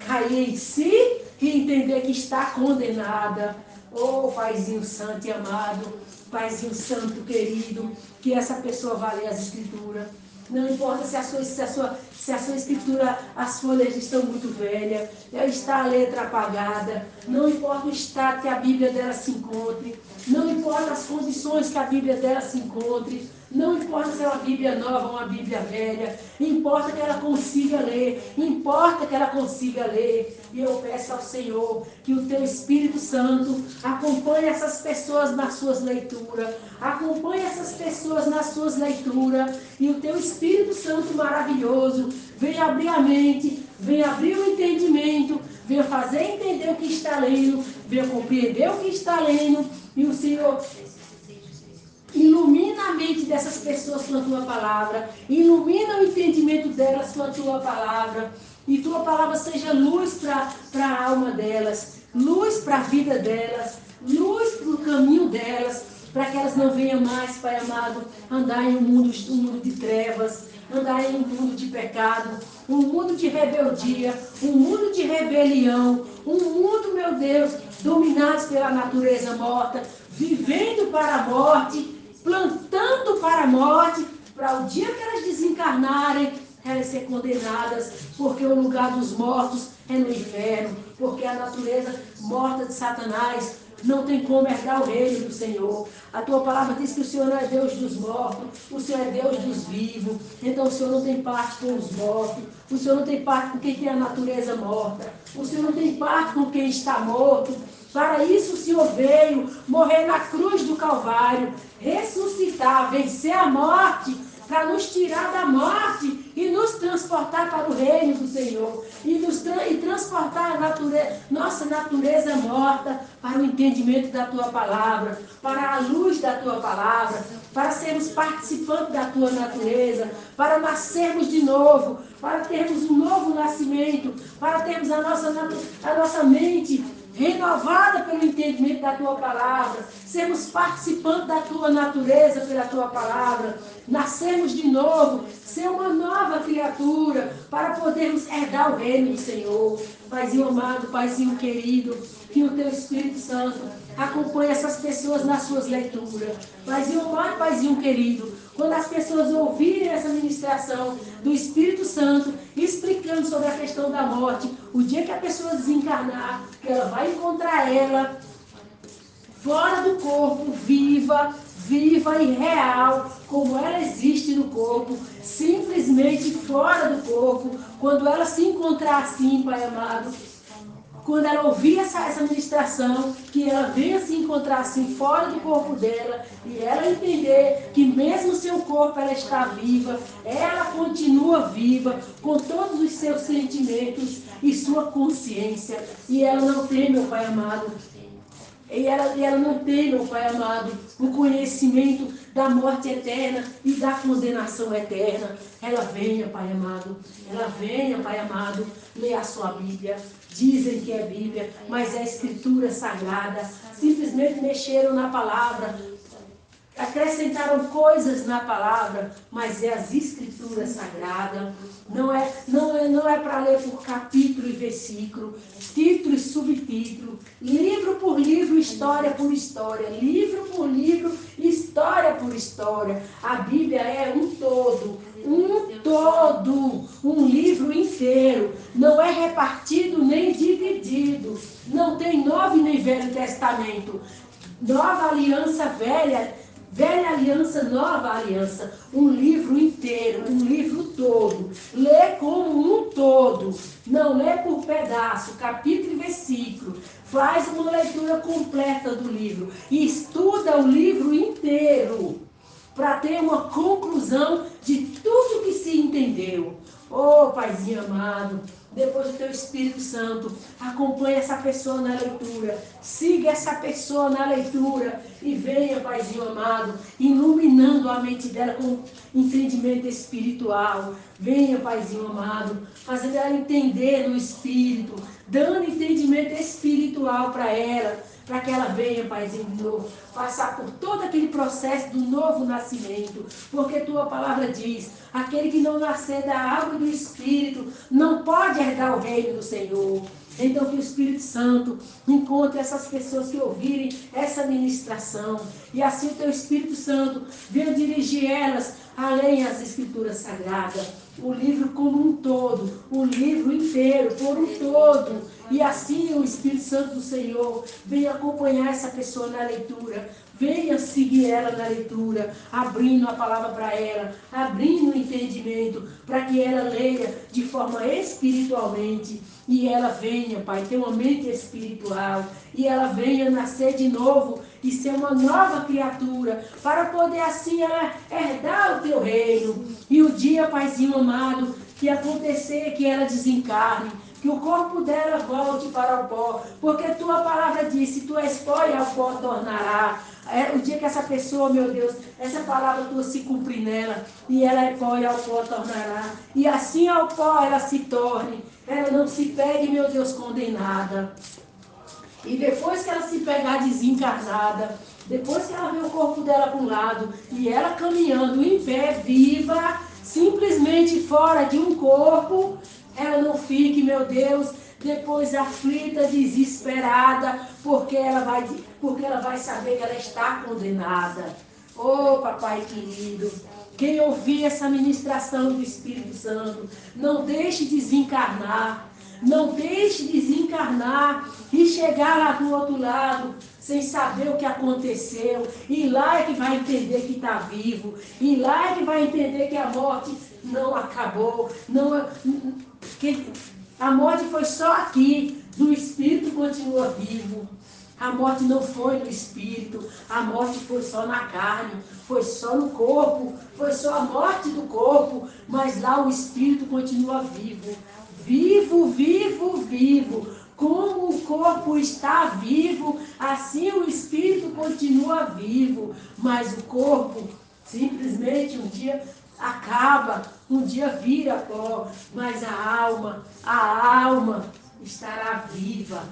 cair em si e entender que está condenada. Oh, Paizinho Santo e amado, Paizinho Santo querido, que essa pessoa vá ler as Escrituras. Não importa se a sua escritura, as folhas estão muito velhas, está a letra apagada, não importa o estado que a Bíblia dela se encontre, não importa as condições que a Bíblia dela se encontre, não importa se é uma Bíblia nova ou uma Bíblia velha, importa que ela consiga ler, importa que ela consiga ler. E eu peço ao Senhor que o Teu Espírito Santo acompanhe essas pessoas nas suas leituras, acompanhe essas pessoas nas suas leituras, e o Teu Espírito Santo maravilhoso venha abrir a mente, venha abrir o entendimento, venha fazer entender o que está lendo, venha compreender o que está lendo, e o Senhor ilumina a mente dessas pessoas com a Tua palavra, ilumina o entendimento delas com a Tua palavra, e Tua palavra seja luz para a alma delas, luz para a vida delas, luz para o caminho delas, para que elas não venham mais, Pai amado, andar em um mundo de trevas, andar em um mundo de pecado, um mundo de rebeldia, um mundo de rebelião, um mundo, meu Deus, dominado pela natureza morta, vivendo para a morte, plantando para a morte, para o dia que elas desencarnarem, elas ser condenadas, porque o lugar dos mortos é no inferno, porque a natureza morta de Satanás não tem como herdar o reino do Senhor. A Tua palavra diz que o Senhor não é Deus dos mortos, o Senhor é Deus dos vivos. Então o Senhor não tem parte com os mortos, o Senhor não tem parte com quem tem a natureza morta, o Senhor não tem parte com quem está morto. Para isso o Senhor veio morrer na cruz do Calvário, ressuscitar, vencer a morte, para nos tirar da morte e nos transportar para o reino do Senhor, e transportar nossa natureza morta para o entendimento da Tua palavra, para a luz da Tua palavra, para sermos participantes da Tua natureza, para nascermos de novo, para termos um novo nascimento, para termos a nossa mente renovada pelo entendimento da Tua palavra, sermos participantes da tua natureza pela tua palavra, nascermos de novo, ser uma nova criatura, para podermos herdar o reino do Senhor. Paizinho amado, Paizinho querido, que o teu Espírito Santo acompanhe essas pessoas nas suas leituras. Paizinho amado, Paizinho querido, quando as pessoas ouvirem essa ministração do Espírito Santo, explicando sobre a questão da morte, o dia que a pessoa desencarnar, que ela vai encontrar ela fora do corpo, viva e real, como ela existe no corpo, simplesmente fora do corpo, quando ela se encontrar assim, Pai amado, quando ela ouvir essa ministração, que ela venha se encontrar assim fora do corpo dela, e ela entender que mesmo seu corpo ela está viva, ela continua viva, com todos os seus sentimentos e sua consciência, e ela não tem, meu Pai amado, e ela não tem, meu Pai amado, o conhecimento da morte eterna e da condenação eterna. Ela venha, Pai amado. Ela venha, Pai amado, ler a sua Bíblia. Dizem que é Bíblia, mas é Escritura Sagrada. Simplesmente mexeram na palavra, acrescentaram coisas na palavra, mas é as Escrituras Sagradas. Não é para ler por capítulo e versículo, título e subtítulo, livro por livro, história por história, livro por livro, história por história. A Bíblia é um todo, um livro inteiro. Não é repartido nem dividido. Não tem Novo nem Velho Testamento. Nova aliança, velha aliança, nova aliança, um livro inteiro, um livro todo. Lê como um todo, não lê por pedaço, capítulo e versículo. Faz uma leitura completa do livro e estuda o livro inteiro para ter uma conclusão de tudo que se entendeu. Oh, Paizinho amado, depois do teu Espírito Santo, acompanhe essa pessoa na leitura, siga essa pessoa na leitura e venha, Paizinho amado, iluminando a mente dela com entendimento espiritual. Venha, Paizinho amado, fazendo ela entender no Espírito, dando entendimento espiritual para ela, para que ela venha, Paizinho, de novo, passar por todo aquele processo do novo nascimento, porque tua palavra diz, aquele que não nascer da água e do Espírito não pode herdar o reino do Senhor. Então que o Espírito Santo encontre essas pessoas que ouvirem essa ministração, e assim o teu Espírito Santo venha dirigir elas além das Escrituras Sagradas, o livro como um todo, o livro inteiro por um todo, e assim o Espírito Santo do Senhor venha acompanhar essa pessoa na leitura, venha seguir ela na leitura, abrindo a palavra para ela, abrindo o entendimento, para que ela leia de forma espiritualmente, e ela venha, Pai, ter uma mente espiritual, e ela venha nascer de novo e ser uma nova criatura, para poder assim ela herdar o teu reino. E o dia, Paizinho amado, que acontecer que ela desencarne, que o corpo dela volte para o pó, porque tua palavra disse, tu és pó e ao pó tornará. O dia que essa pessoa, meu Deus, essa palavra tua se cumprir nela, e ela é pó e ao pó tornará, e assim ao pó ela se torne, ela não se pegue, meu Deus, condenada. E depois que ela se pegar desencarnada, depois que ela vê o corpo dela para um lado, e ela caminhando em pé, viva, simplesmente fora de um corpo, ela não fique, meu Deus, depois aflita, desesperada, porque ela vai saber que ela está condenada. Oh, papai querido, quem ouvir essa ministração do Espírito Santo, não deixe desencarnar. Não deixe desencarnar e chegar lá do outro lado sem saber o que aconteceu. E lá é que vai entender que está vivo. E lá é que vai entender que a morte não acabou. Que a morte foi só aqui. Do Espírito continua vivo. A morte não foi no Espírito. A morte foi só na carne. Foi só no corpo. Foi só a morte do corpo. Mas lá o Espírito continua vivo. Vivo, vivo, vivo. Como o corpo está vivo, assim o Espírito continua vivo. Mas o corpo simplesmente um dia acaba, um dia vira pó. Mas a alma estará viva.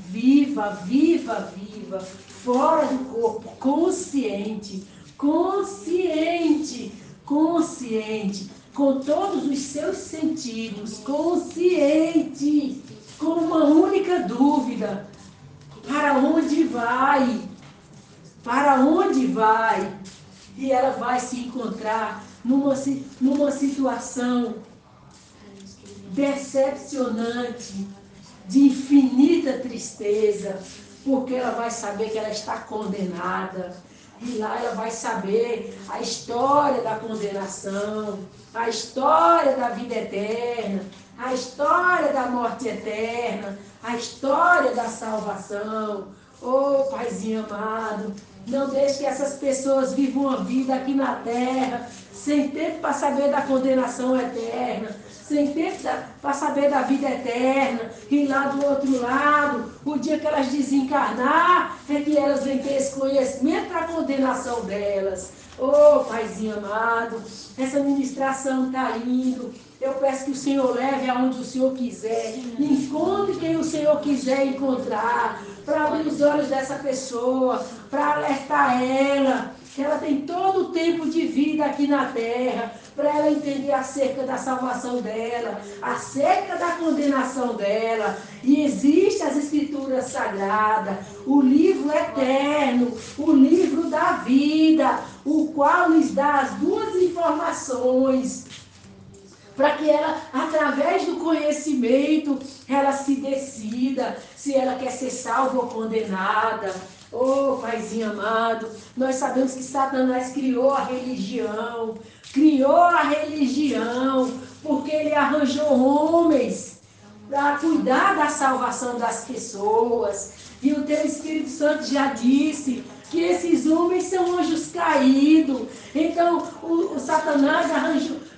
viva, viva, viva, fora do corpo, consciente, consciente, consciente, com todos os seus sentidos, consciente, com uma única dúvida: para onde vai? Para onde vai? E ela vai se encontrar numa situação decepcionante, de infinita tristeza, porque ela vai saber que ela está condenada. E lá ela vai saber a história da condenação, a história da vida eterna, a história da morte eterna, a história da salvação. Oh, Paizinho amado, não deixe que essas pessoas vivam uma vida aqui na terra, sem tempo para saber da condenação eterna, sem tempo para saber da vida eterna, e lá do outro lado, o dia que elas desencarnar, é que elas vêm ter esse conhecimento para a condenação delas. Oh, Paizinho amado, essa ministração está indo. Eu peço que o Senhor leve aonde o Senhor quiser, encontre quem o Senhor quiser encontrar, para abrir os olhos dessa pessoa, para alertar ela, que ela tem todo o tempo de vida aqui na terra, para ela entender acerca da salvação dela, acerca da condenação dela. E existe as Escrituras Sagradas, o livro eterno, o livro da vida, o qual lhes dá as duas informações, para que ela, através do conhecimento, ela se decida se ela quer ser salva ou condenada. Oh, Paizinho amado, nós sabemos que Satanás criou a religião, porque ele arranjou homens para cuidar da salvação das pessoas. E o teu Espírito Santo já disse que esses homens são anjos caídos. Então, o Satanás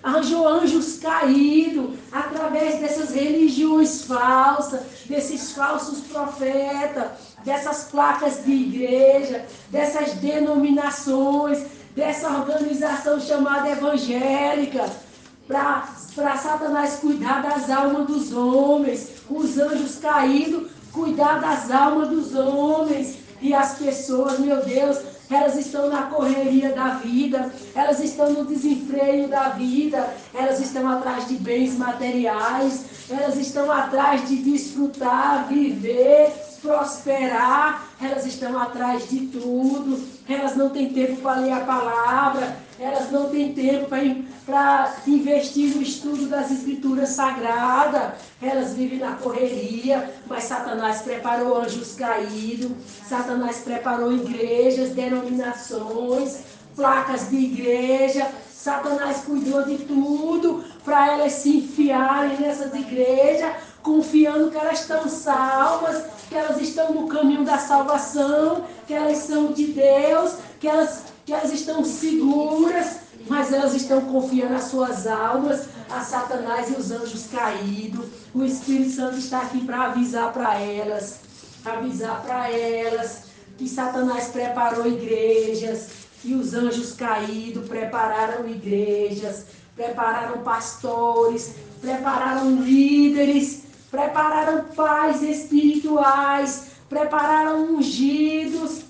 arranjou anjos caídos através dessas religiões falsas, desses falsos profetas, dessas placas de igreja, dessas denominações, dessa organização chamada evangélica, para Satanás cuidar das almas dos homens, os anjos caídos cuidar das almas dos homens. E as pessoas, meu Deus, elas estão na correria da vida, elas estão no desenfreio da vida, elas estão atrás de bens materiais, elas estão atrás de desfrutar, viver, prosperar, elas estão atrás de tudo, elas não têm tempo para ler a palavra, elas não têm tempo para investir no estudo das Escrituras Sagradas, elas vivem na correria, mas Satanás preparou anjos caídos, Satanás preparou igrejas, denominações, placas de igreja, Satanás cuidou de tudo para elas se enfiarem nessas igrejas, confiando que elas estão salvas, que elas estão no caminho da salvação, que elas são de Deus, que elas estão seguras, mas elas estão confiando as suas almas a Satanás e os anjos caídos. O Espírito Santo está aqui para avisar para elas que Satanás preparou igrejas e os anjos caídos prepararam igrejas, prepararam pastores, prepararam líderes, prepararam pais espirituais, prepararam ungidos,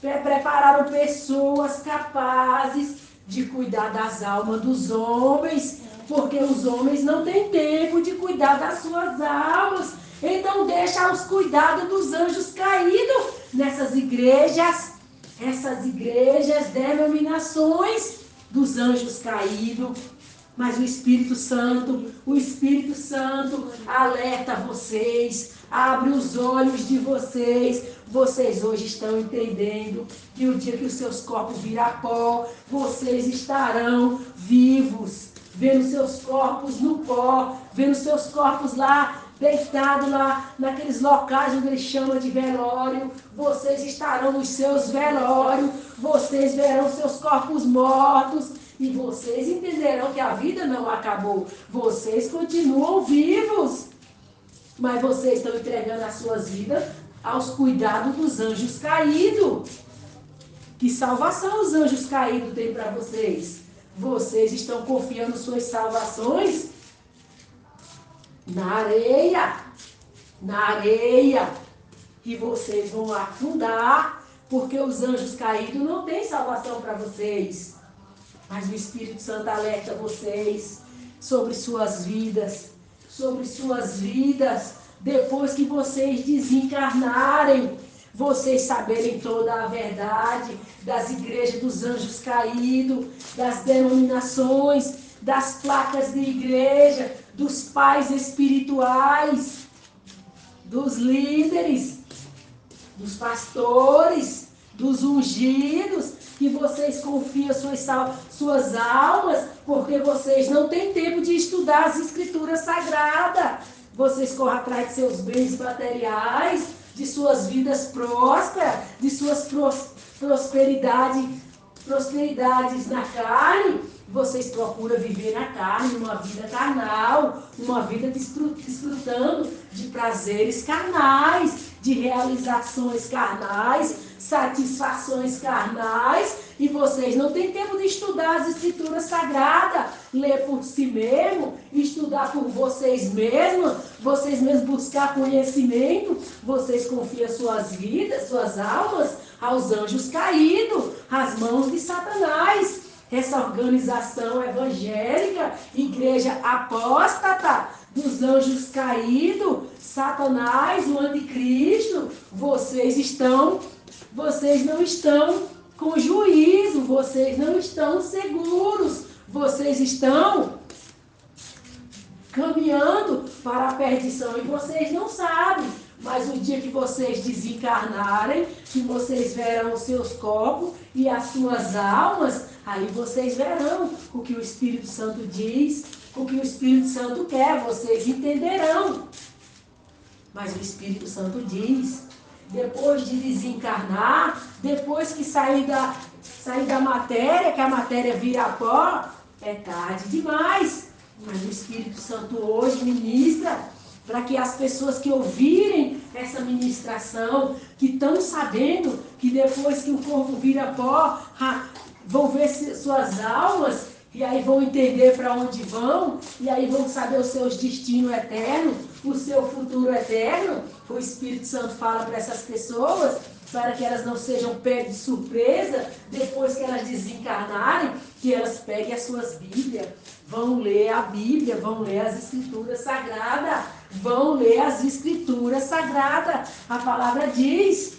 prepararam pessoas capazes de cuidar das almas dos homens, porque os homens não têm tempo de cuidar das suas almas. Então deixa os cuidados dos anjos caídos nessas igrejas, essas igrejas, denominações dos anjos caídos. Mas o Espírito Santo alerta vocês, abre os olhos de vocês. Vocês hoje estão entendendo que o dia que os seus corpos virar pó, vocês estarão vivos, vendo seus corpos no pó, vendo seus corpos lá, deitados lá, naqueles locais onde eles chamam de velório. Vocês estarão nos seus velórios, vocês verão seus corpos mortos, e vocês entenderão que a vida não acabou. Vocês continuam vivos, mas vocês estão entregando as suas vidas aos cuidados dos anjos caídos. Que salvação os anjos caídos têm para vocês? Vocês estão confiando suas salvações na areia, E vocês vão afundar, porque os anjos caídos não têm salvação para vocês. Mas o Espírito Santo alerta vocês sobre suas vidas, depois que vocês desencarnarem, vocês saberem toda a verdade das igrejas dos anjos caídos, das denominações, das placas de igreja, dos pais espirituais, dos líderes, dos pastores, dos ungidos, que vocês confiam suas almas, porque vocês não têm tempo de estudar as escrituras sagradas. Vocês correm atrás de seus bens materiais, de suas vidas prósperas, de suas prosperidades na carne. Vocês procuram viver na carne, uma vida carnal, uma vida desfrutando de prazeres carnais, de realizações carnais, satisfações carnais, e vocês não têm tempo de estudar as escrituras sagradas, ler por si mesmo, estudar por vocês mesmos buscar conhecimento. Vocês confiam suas vidas, suas almas aos anjos caídos, às mãos de Satanás. Essa organização evangélica, igreja apóstata, dos anjos caídos, Satanás, o anticristo, vocês não estão com juízo, vocês não estão seguros, vocês estão caminhando para a perdição e vocês não sabem. Mas o dia que vocês desencarnarem, que vocês verão os seus corpos e as suas almas, aí vocês verão o que o Espírito Santo diz, o que o Espírito Santo quer, vocês entenderão. Mas o Espírito Santo diz, depois de desencarnar, depois que sair da matéria, que a matéria vira pó, é tarde demais. Mas o Espírito Santo hoje ministra para que as pessoas que ouvirem essa ministração, que estão sabendo que depois que o corpo vira pó, vão ver suas almas, e aí vão entender para onde vão, e aí vão saber os seus destinos eternos, o seu futuro eterno. O Espírito Santo fala para essas pessoas, para que elas não sejam pegas de surpresa, depois que elas desencarnarem, que elas peguem as suas Bíblias, vão ler a Bíblia, vão ler as Escrituras Sagradas, A palavra diz,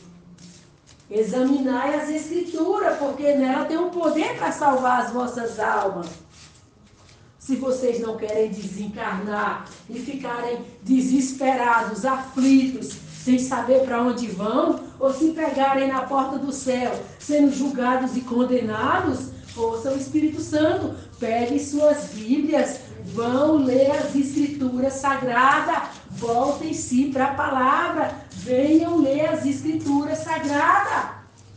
examinai as Escrituras, porque nela tem um poder para salvar as vossas almas. Se vocês não querem desencarnar e ficarem desesperados, aflitos, sem saber para onde vão, ou se pegarem na porta do céu, sendo julgados e condenados, ouçam o Espírito Santo, peguem suas Bíblias, vão ler as Escrituras Sagradas, voltem-se para a palavra, venham ler as Escrituras Sagradas,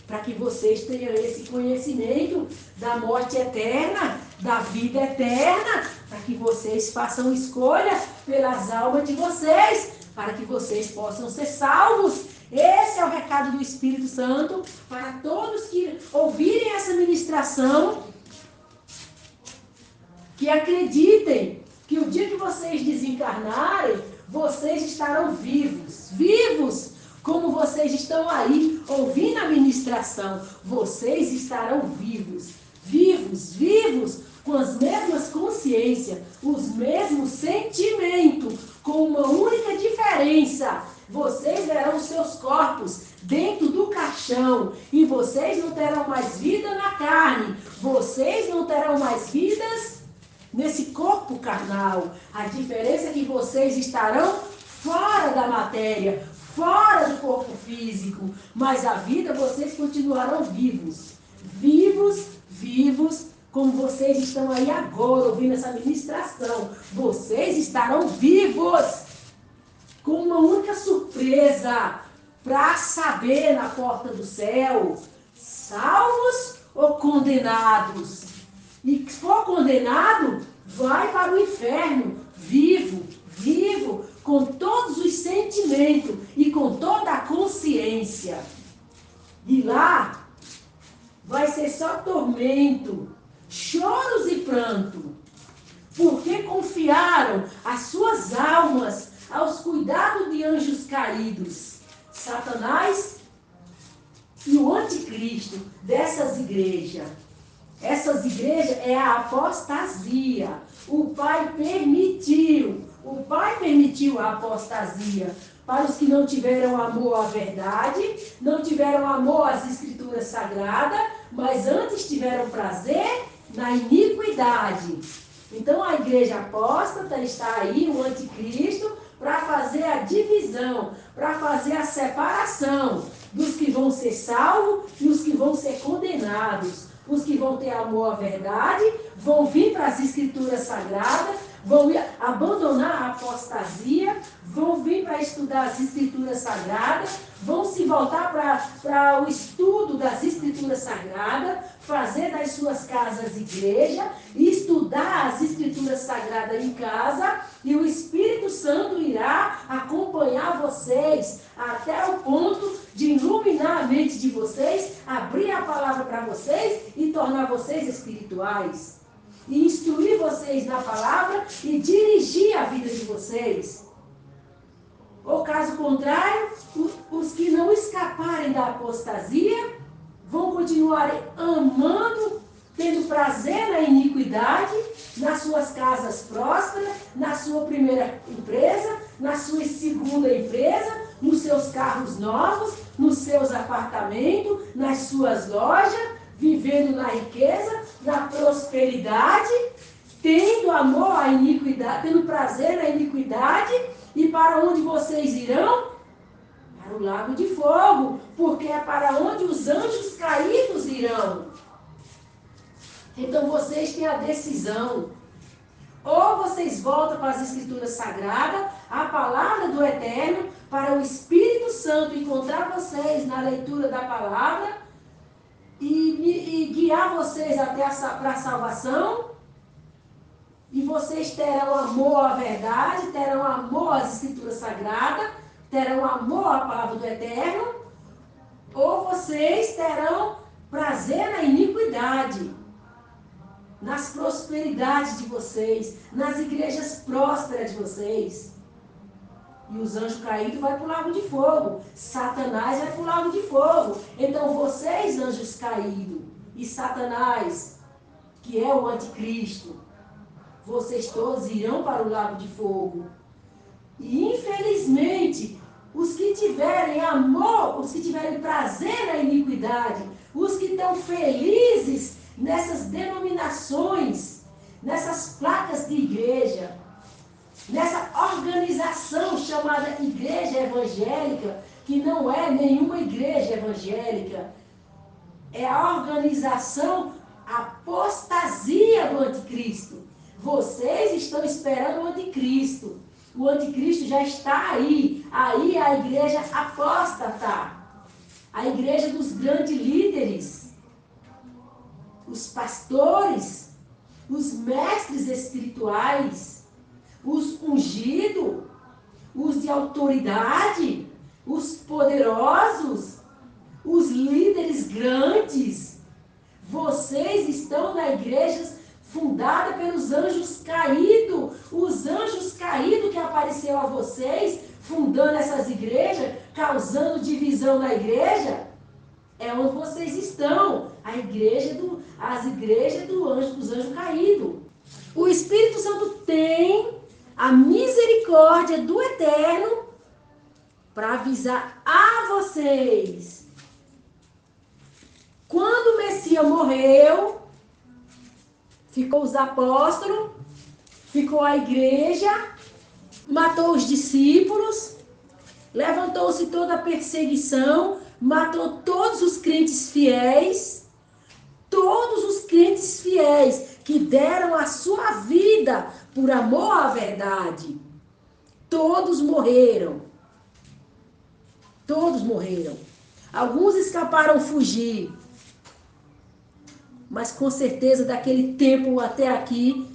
para que vocês tenham esse conhecimento da morte eterna, da vida eterna, para que vocês façam escolha pelas almas de vocês, para que vocês possam ser salvos. Esse é o recado do Espírito Santo para todos que ouvirem essa ministração, que acreditem que o dia que vocês desencarnarem, vocês estarão vivos, como vocês estão aí ouvindo a ministração, vocês estarão vivos, com as mesmas consciências, os mesmos sentimentos, com uma única diferença. Vocês verão seus corpos dentro do caixão e vocês não terão mais vida na carne, vocês não terão mais vidas nesse corpo carnal. A diferença é que vocês estarão fora da matéria, fora do corpo físico, mas a vida vocês continuarão vivos, como vocês estão aí agora ouvindo essa ministração. Vocês estarão vivos, com uma única surpresa, para saber na porta do céu, salvos ou condenados. E se for condenado, vai para o inferno, vivo, com todos os sentimentos e com toda a consciência. E lá vai ser só tormento, choros e pranto, porque confiaram as suas almas aos cuidados de anjos caídos, Satanás e o anticristo dessas igrejas. Essas igrejas é a apostasia. O Pai permitiu a apostasia para os que não tiveram amor à verdade, não tiveram amor às escrituras sagradas, mas antes tiveram prazer na iniquidade. Então a igreja apóstata está aí, o anticristo, para fazer a divisão, para fazer a separação dos que vão ser salvos e os que vão ser condenados. Os que vão ter amor à verdade vão vir para as escrituras sagradas, vão abandonar a apostasia, vão vir para estudar as escrituras sagradas, vão se voltar para o estudo das escrituras sagradas, fazer das suas casas igreja, estudar as escrituras sagradas em casa, e o Espírito Santo irá acompanhar vocês até o ponto de iluminar a mente de vocês, abrir a palavra para vocês e tornar vocês espirituais. E instruir vocês na palavra e dirigir a vida de vocês. Ou caso contrário, os que não escaparem da apostasia vão continuar amando, tendo prazer na iniquidade, nas suas casas prósperas, na sua primeira empresa, na sua segunda empresa, nos seus carros novos, nos seus apartamentos, nas suas lojas, vivendo na riqueza, na prosperidade, tendo amor à iniquidade, tendo prazer na iniquidade. E para onde vocês irão? Para o lago de fogo, porque é para onde os anjos caídos irão. Então vocês têm a decisão. Ou vocês voltam para as escrituras sagradas, a palavra do Eterno, para o Espírito Santo encontrar vocês na leitura da palavra e guiar vocês até para a salvação. E vocês terão amor à verdade, terão amor às escrituras sagradas, terão amor à palavra do Eterno. Ou vocês terão prazer na iniquidade, nas prosperidades de vocês, nas igrejas prósperas de vocês. E os anjos caídos vão para o lago de fogo. Satanás vai para o lago de fogo. Então vocês, anjos caídos, e Satanás, que é o anticristo, vocês todos irão para o lago de fogo. E infelizmente, os que tiverem amor, os que tiverem prazer na iniquidade, os que estão felizes nessas denominações, nessas placas de igreja, nessa organização chamada igreja evangélica, que não é nenhuma igreja evangélica, é a organização apostasia do anticristo. Vocês estão esperando o anticristo. O anticristo já está aí. Aí a igreja apóstata, a igreja dos grandes líderes, os pastores, os mestres espirituais, os ungidos, os de autoridade, os poderosos, os líderes grandes. Vocês estão na igreja fundada pelos anjos caídos. Os anjos caídos que apareceu a vocês, fundando essas igrejas, causando divisão na igreja, é onde vocês estão. As igrejas dos anjos caídos. O Espírito Santo tem a misericórdia do Eterno para avisar a vocês. Quando o Messias morreu, ficou os apóstolos, ficou a igreja, matou os discípulos, levantou-se toda a perseguição, matou todos os crentes fiéis que deram a sua vida por amor à verdade. Todos morreram. Todos morreram. Alguns escaparam fugir. Mas com certeza daquele tempo até aqui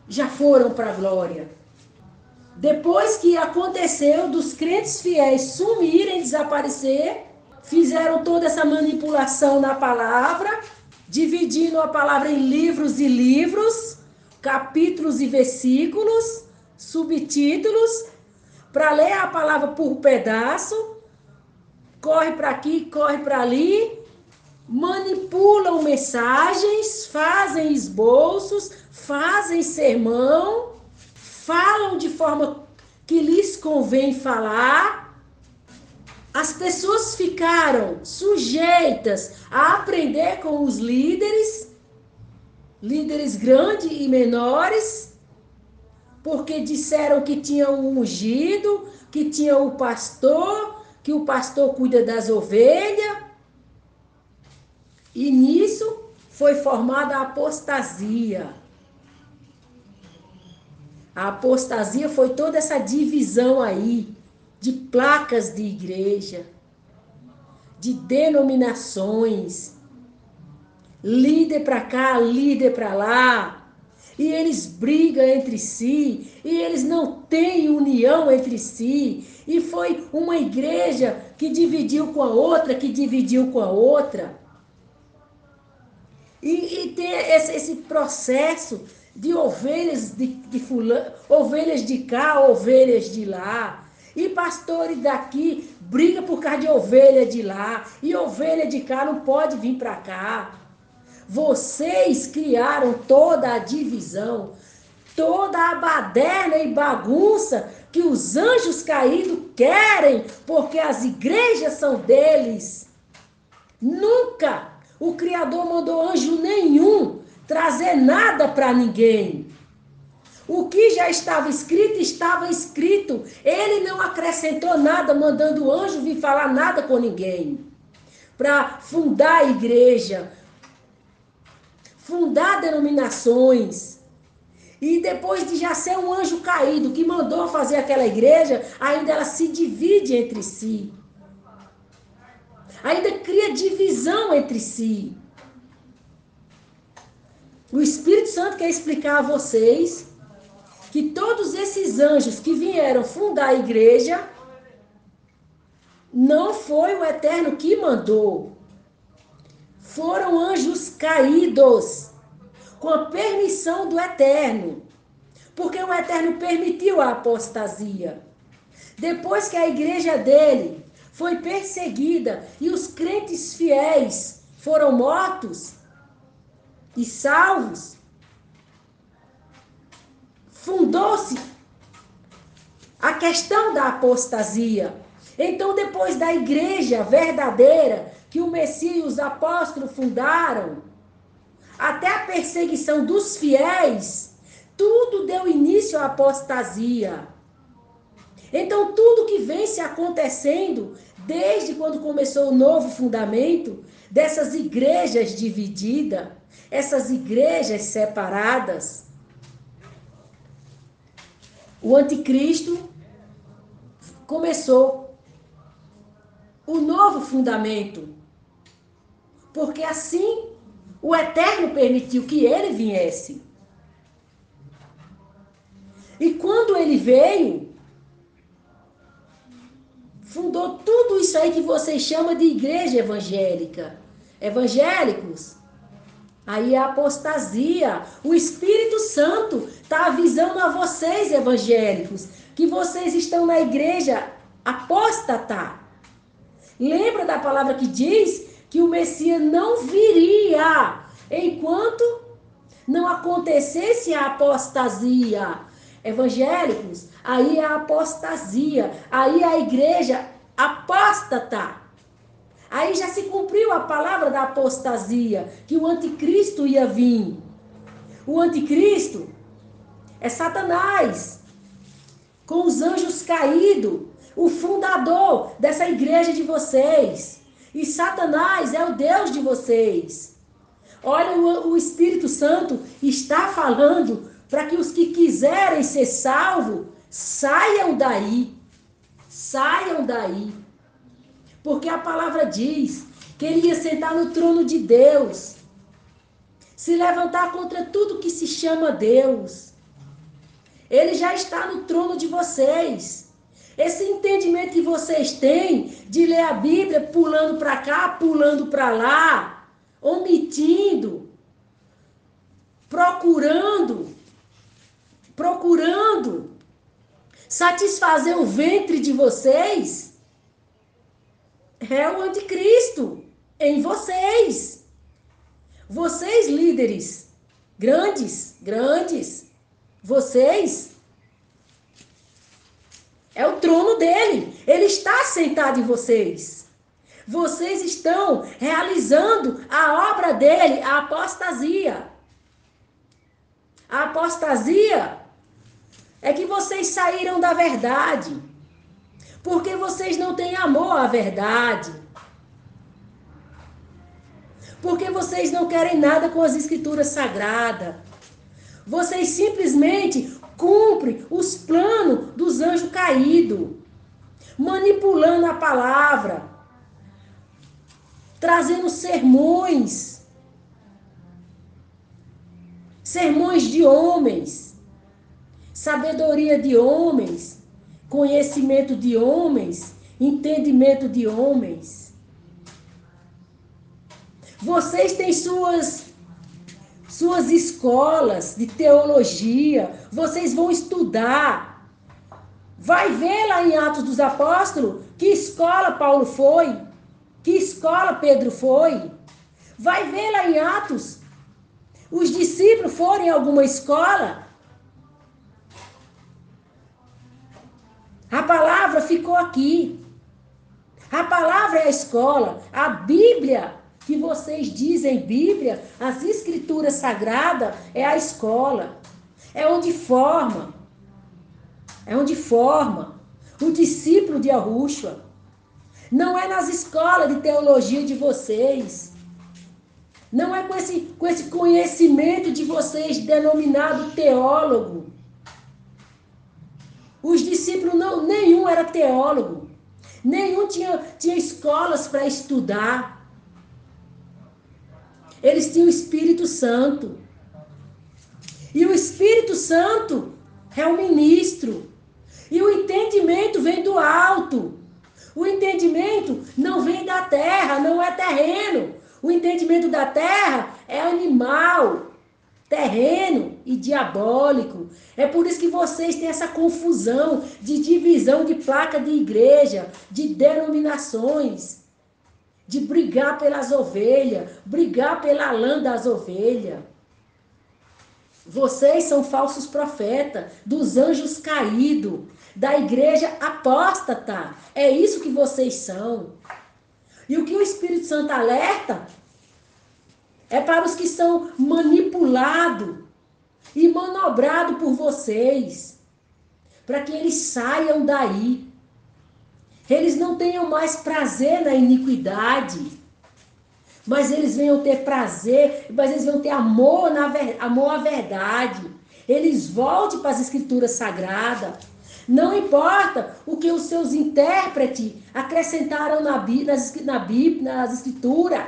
já foram para a glória. Depois que aconteceu dos crentes fiéis sumirem, desaparecer, fizeram toda essa manipulação na palavra, dividindo a palavra em livros e livros, capítulos e versículos, subtítulos, para ler a palavra por pedaço, corre para aqui, corre para ali, manipulam mensagens, fazem esboços, fazem sermão, falam de forma que lhes convém falar. As pessoas ficaram sujeitas a aprender com os líderes grandes e menores, porque disseram que tinha o ungido, que tinha o pastor, que o pastor cuida das ovelhas. E nisso foi formada a apostasia. A apostasia foi toda essa divisão aí de placas de igreja, de denominações, líder para cá, líder para lá, e eles brigam entre si, e eles não têm união entre si, e foi uma igreja que dividiu com a outra, que dividiu com a outra. E tem esse processo de ovelhas de fulano, ovelhas de cá, ovelhas de lá. E pastores daqui brigam por causa de ovelha de lá. E ovelha de cá não pode vir para cá. Vocês criaram toda a divisão, toda a baderna e bagunça que os anjos caídos querem, porque as igrejas são deles. Nunca o Criador mandou anjo nenhum trazer nada para ninguém. O que já estava escrito, estava escrito. Ele não acrescentou nada, mandando o anjo vir falar nada com ninguém. Para fundar a igreja, fundar denominações. E depois de já ser um anjo caído que mandou fazer aquela igreja, ainda ela se divide entre si. Ainda cria divisão entre si. O Espírito Santo quer explicar a vocês que todos esses anjos que vieram fundar a igreja, não foi o Eterno que mandou. Foram anjos caídos, com a permissão do Eterno. Porque o Eterno permitiu a apostasia. Depois que a igreja dele foi perseguida e os crentes fiéis foram mortos e salvos, fundou-se a questão da apostasia. Então, depois da igreja verdadeira que o Messias e os apóstolos fundaram, até a perseguição dos fiéis, tudo deu início à apostasia. Então, tudo que vem se acontecendo, desde quando começou o novo fundamento, dessas igrejas divididas, essas igrejas separadas, o anticristo começou o novo fundamento, porque assim o Eterno permitiu que ele viesse. E quando ele veio, fundou tudo isso aí que vocês chamam de igreja evangélica. Evangélicos, aí é a apostasia. O Espírito Santo está avisando a vocês, evangélicos, que vocês estão na igreja apóstata. Lembra da palavra que diz que o Messias não viria enquanto não acontecesse a apostasia. Evangélicos, aí é a apostasia, aí é a igreja apóstata. Aí já se cumpriu a palavra da apostasia, que o anticristo ia vir. O anticristo é Satanás, com os anjos caídos, o fundador dessa igreja de vocês. E Satanás é o Deus de vocês. Olha, o Espírito Santo está falando para que os que quiserem ser salvos, saiam daí. Saiam daí. Porque a palavra diz que ele ia sentar no trono de Deus, se levantar contra tudo que se chama Deus. Ele já está no trono de vocês. Esse entendimento que vocês têm de ler a Bíblia pulando para cá, pulando para lá, omitindo, procurando satisfazer o ventre de vocês, é o anticristo em vocês. Vocês, líderes, grandes, vocês, é o trono dele. Ele está sentado em vocês. Vocês estão realizando a obra dele, a apostasia. A apostasia é que vocês saíram da verdade, porque vocês não têm amor à verdade. Porque vocês não querem nada com as escrituras sagradas. Vocês simplesmente cumprem os planos dos anjos caídos, manipulando a palavra, trazendo sermões de homens, sabedoria de homens, conhecimento de homens, entendimento de homens. Vocês têm suas escolas de teologia, vocês vão estudar. Vai ver lá em Atos dos Apóstolos que escola Paulo foi, que escola Pedro foi. Vai ver lá em Atos, os discípulos foram em alguma escola. A palavra ficou aqui. A palavra é a escola. A Bíblia, que vocês dizem Bíblia, as escrituras sagradas, é a escola. É onde forma. É onde forma o discípulo de Yahushua. Não é nas escolas de teologia de vocês. Não é com esse conhecimento de vocês denominado teólogo. Os discípulos, nenhum era teólogo. Nenhum tinha escolas para estudar. Eles tinham o Espírito Santo. E o Espírito Santo é o ministro. E o entendimento vem do alto. O entendimento não vem da terra, não é terreno. O entendimento da terra é animal, terreno e diabólico. É por isso que vocês têm essa confusão de divisão de placa de igreja, de denominações, de brigar pelas ovelhas, brigar pela lã das ovelhas. Vocês são falsos profetas, dos anjos caídos, da igreja apóstata. É isso que vocês são. E o que o Espírito Santo alerta é para os que são manipulados e manobrados por vocês, para que eles saiam daí. Eles não tenham mais prazer na iniquidade, mas eles venham ter prazer, mas eles vão ter amor à verdade. Eles voltem para as escrituras sagradas. Não importa o que os seus intérpretes acrescentaram nas escrituras.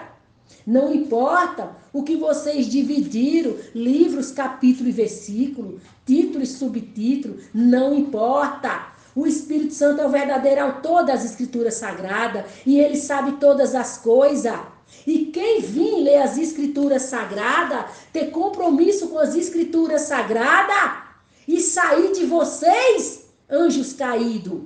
Não importa o que vocês dividiram, livros, capítulo e versículo, título e subtítulo, não importa. O Espírito Santo é o verdadeiro autor das escrituras sagradas e ele sabe todas as coisas. E quem vir ler as escrituras sagradas, ter compromisso com as escrituras sagradas e sair de vocês, anjos caídos,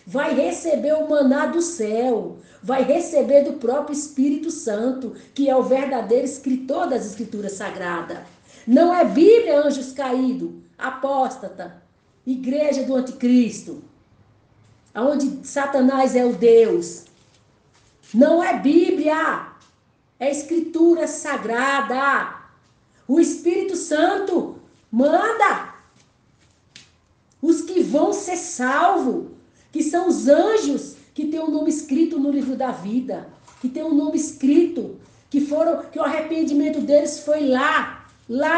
vai receber o maná do céu, vai receber do próprio Espírito Santo, que é o verdadeiro escritor das escrituras sagradas. Não é Bíblia, anjos caídos, apóstata, igreja do anticristo, onde Satanás é o Deus. Não é Bíblia, é escritura sagrada. O Espírito Santo manda os que vão ser salvos, que são os anjos que têm o nome escrito no livro da vida, que tem o nome escrito, que o arrependimento deles foi lá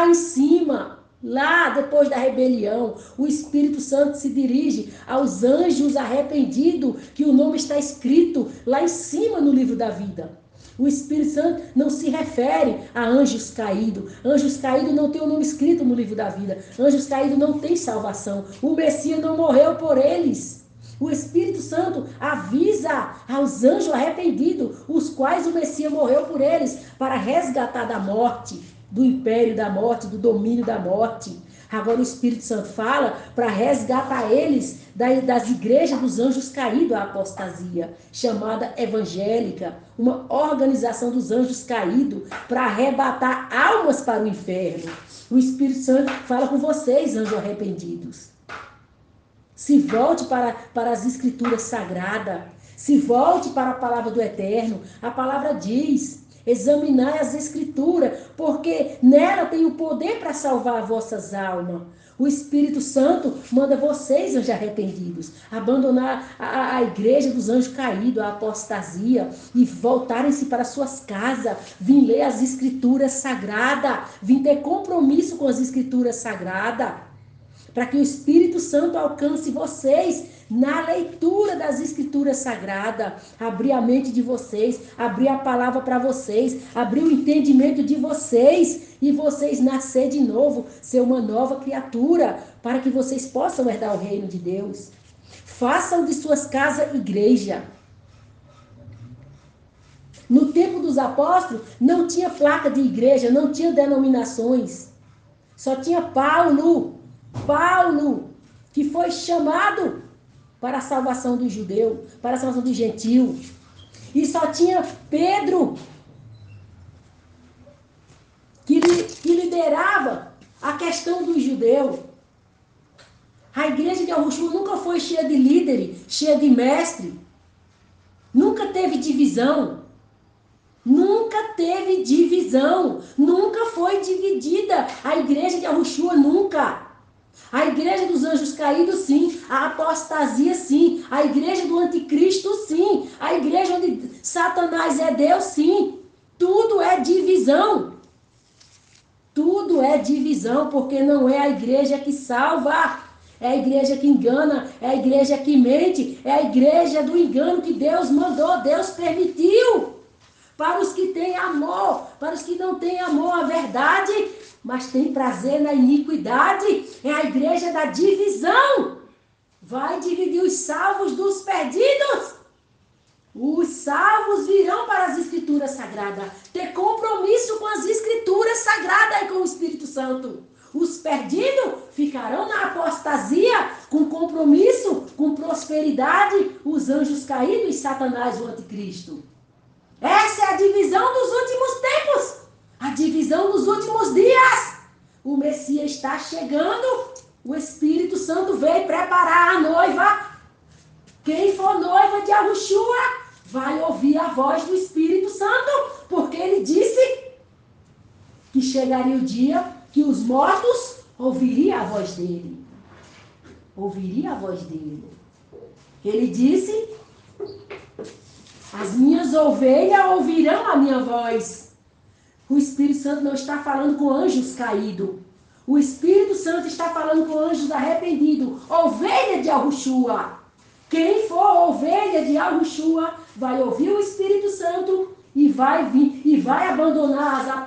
em cima, lá depois da rebelião. O Espírito Santo se dirige aos anjos arrependidos, que o nome está escrito lá em cima no livro da vida. O Espírito Santo não se refere a anjos caídos. Anjos caídos não tem o nome escrito no livro da vida. Anjos caídos não tem salvação. O Messias não morreu por eles. O Espírito Santo avisa aos anjos arrependidos, os quais o Messias morreu por eles, para resgatar da morte, do império da morte, do domínio da morte, Agora o Espírito Santo fala para resgatar eles das igrejas dos anjos caídos, a apostasia, chamada evangélica, uma organização dos anjos caídos para arrebatar almas para o inferno. O Espírito Santo fala com vocês, anjos arrependidos. Se volte para as escrituras sagradas. Se volte para a palavra do Eterno. A palavra diz: examinai as escrituras, porque nela tem o poder para salvar vossas almas. O Espírito Santo manda vocês, anjos arrependidos, abandonar a igreja dos anjos caídos, a apostasia, e voltarem-se para suas casas, vir ler as escrituras sagradas, vir ter compromisso com as escrituras sagradas, para que o Espírito Santo alcance vocês na leitura das escrituras sagradas, abrir a mente de vocês, abrir a palavra para vocês, abrir o entendimento de vocês e vocês nascer de novo, ser uma nova criatura, para que vocês possam herdar o reino de Deus. Façam de suas casas igreja. No tempo dos apóstolos não tinha placa de igreja, não tinha denominações, só tinha Paulo, que foi chamado para a salvação do judeu, para a salvação do gentil. E só tinha Pedro, que liderava a questão do judeu. A igreja de Yahushua nunca foi cheia de líderes, cheia de mestre. Nunca teve divisão. Nunca teve divisão. Nunca foi dividida. A igreja de Yahushua nunca. A igreja dos anjos caídos, sim. A apostasia, sim. A igreja do anticristo, sim. A igreja onde Satanás é Deus, sim. Tudo é divisão. Tudo é divisão, porque não é a igreja que salva. É a igreja que engana, é a igreja que mente, é a igreja do engano que Deus mandou, Deus permitiu. Para os que têm amor, para os que não têm amor à verdade, mas têm prazer na iniquidade, é a igreja da divisão. Vai dividir os salvos dos perdidos. Os salvos virão para as escrituras sagradas, ter compromisso com as escrituras sagradas e com o Espírito Santo. Os perdidos ficarão na apostasia, com compromisso, com prosperidade, os anjos caídos e Satanás, o anticristo. Essa é a divisão dos últimos tempos, a divisão dos últimos dias. O Messias está chegando, o Espírito Santo veio preparar a noiva. Quem for noiva de Yahushua vai ouvir a voz do Espírito Santo, porque ele disse que chegaria o dia que os mortos ouviriam a voz dele. Ouviria a voz dele. Ele disse: as minhas ovelhas ouvirão a minha voz. O Espírito Santo não está falando com anjos caídos. O Espírito Santo está falando com anjos arrependidos. Ovelha de Yahushua. Quem for ovelha de Yahushua vai ouvir o Espírito Santo e vai vir e vai abandonar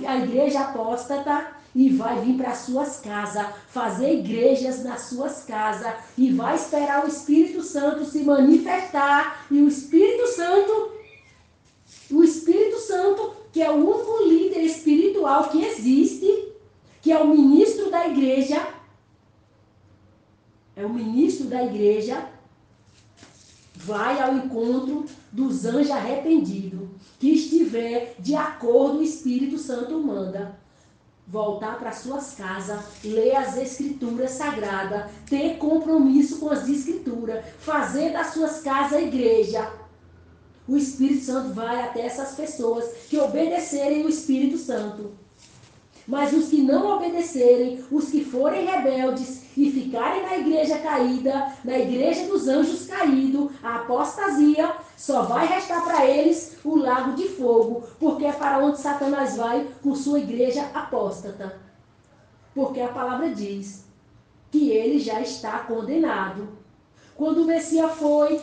a igreja apóstata e vai vir para as suas casas, fazer igrejas nas suas casas e vai esperar o Espírito Santo se manifestar. E o Espírito Santo, que é o único líder espiritual que existe, que é o ministro da igreja, vai ao encontro dos anjos arrependidos, que estiver de acordo, o Espírito Santo manda voltar para suas casas, ler as escrituras sagradas, ter compromisso com as escrituras, fazer das suas casas a igreja. O Espírito Santo vai até essas pessoas que obedecerem o Espírito Santo. Mas os que não obedecerem, os que forem rebeldes e ficarem na igreja caída, na igreja dos anjos caídos, a apostasia, só vai restar para eles o lago de fogo, porque é para onde Satanás vai com sua igreja apóstata. Porque a palavra diz que ele já está condenado. Quando o Messias foi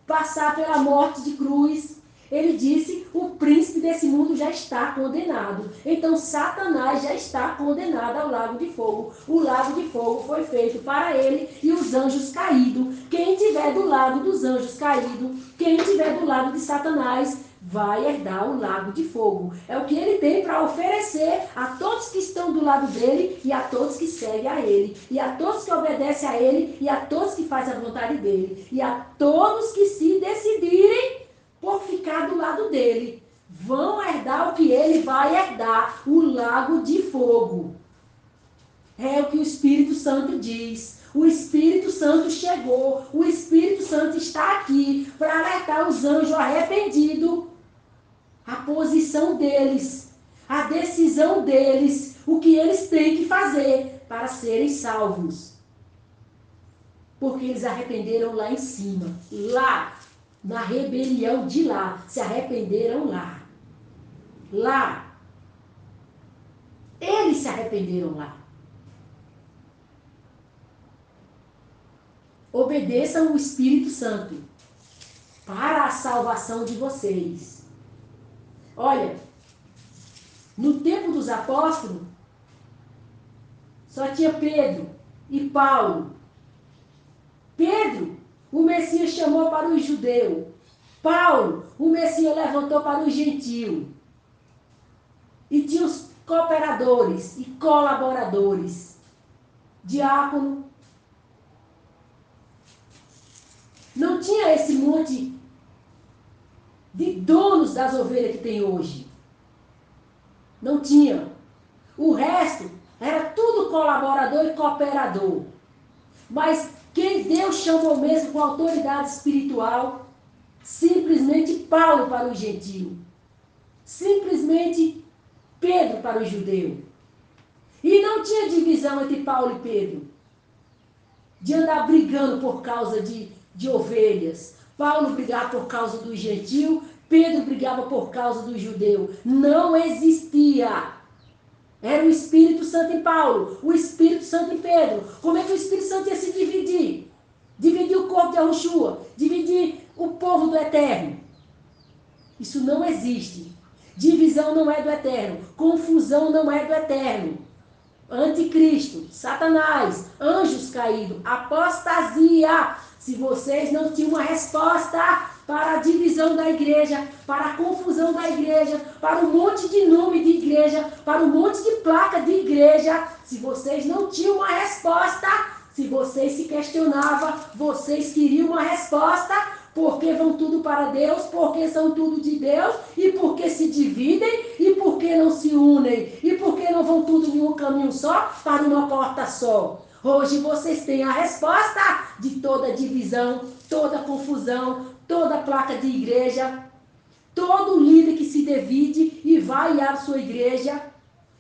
passar pela morte de cruz, ele disse: o príncipe desse mundo já está condenado. Então Satanás já está condenado ao lago de fogo. O lago de fogo foi feito para ele e os anjos caídos. Quem estiver do lado dos anjos caídos, Quem estiver do lado de Satanás vai herdar o lago de fogo. É o que ele tem para oferecer a todos que estão do lado dele e a todos que seguem a ele, e a todos que obedecem a ele, e a todos que fazem a vontade dele, e a todos que se decidirem por ficar do lado dele. Vão herdar o que ele vai herdar, o lago de fogo. É o que o Espírito Santo diz. O Espírito Santo chegou, o Espírito Santo está aqui para alertar os anjos arrependidos. A posição deles, a decisão deles, o que eles têm que fazer para serem salvos. Porque eles arrependeram lá em cima, lá, na rebelião de lá, se arrependeram lá. Lá. Eles se arrependeram lá. Obedeçam o Espírito Santo para a salvação de vocês. Olha, no tempo dos apóstolos, só tinha Pedro e Paulo. Pedro, o Messias chamou para os judeus. Paulo, o Messias levantou para os gentios. E tinha os cooperadores e colaboradores. Diácono. Não tinha esse monte de donos das ovelhas que tem hoje. Não tinha. O resto era tudo colaborador e cooperador. Mas quem Deus chamou mesmo com autoridade espiritual, simplesmente Paulo para os gentios. Simplesmente Pedro para os judeus. E não tinha divisão entre Paulo e Pedro. De andar brigando por causa de ovelhas. Paulo brigava por causa dos gentios, Pedro brigava por causa dos judeus. Não existia. Era o Espírito Santo em Paulo, o Espírito Santo em Pedro. Como é que o Espírito Santo ia se dividir? Dividir o corpo de Yahushua, dividir o povo do Eterno. Isso não existe. Divisão não é do Eterno, confusão não é do Eterno. Anticristo, Satanás, anjos caídos, apostasia. Se vocês não tinham uma resposta para a divisão da igreja, para a confusão da igreja, para um monte de nome de igreja, para um monte de placa de igreja, se vocês não tinham uma resposta, se vocês se questionavam, vocês queriam uma resposta, porque vão tudo para Deus, porque são tudo de Deus, e porque se dividem, e porque não se unem, e porque não vão tudo em um caminho só, para uma porta só. Hoje vocês têm a resposta de toda divisão, toda confusão, toda placa de igreja, todo líder que se divide e vai à sua igreja,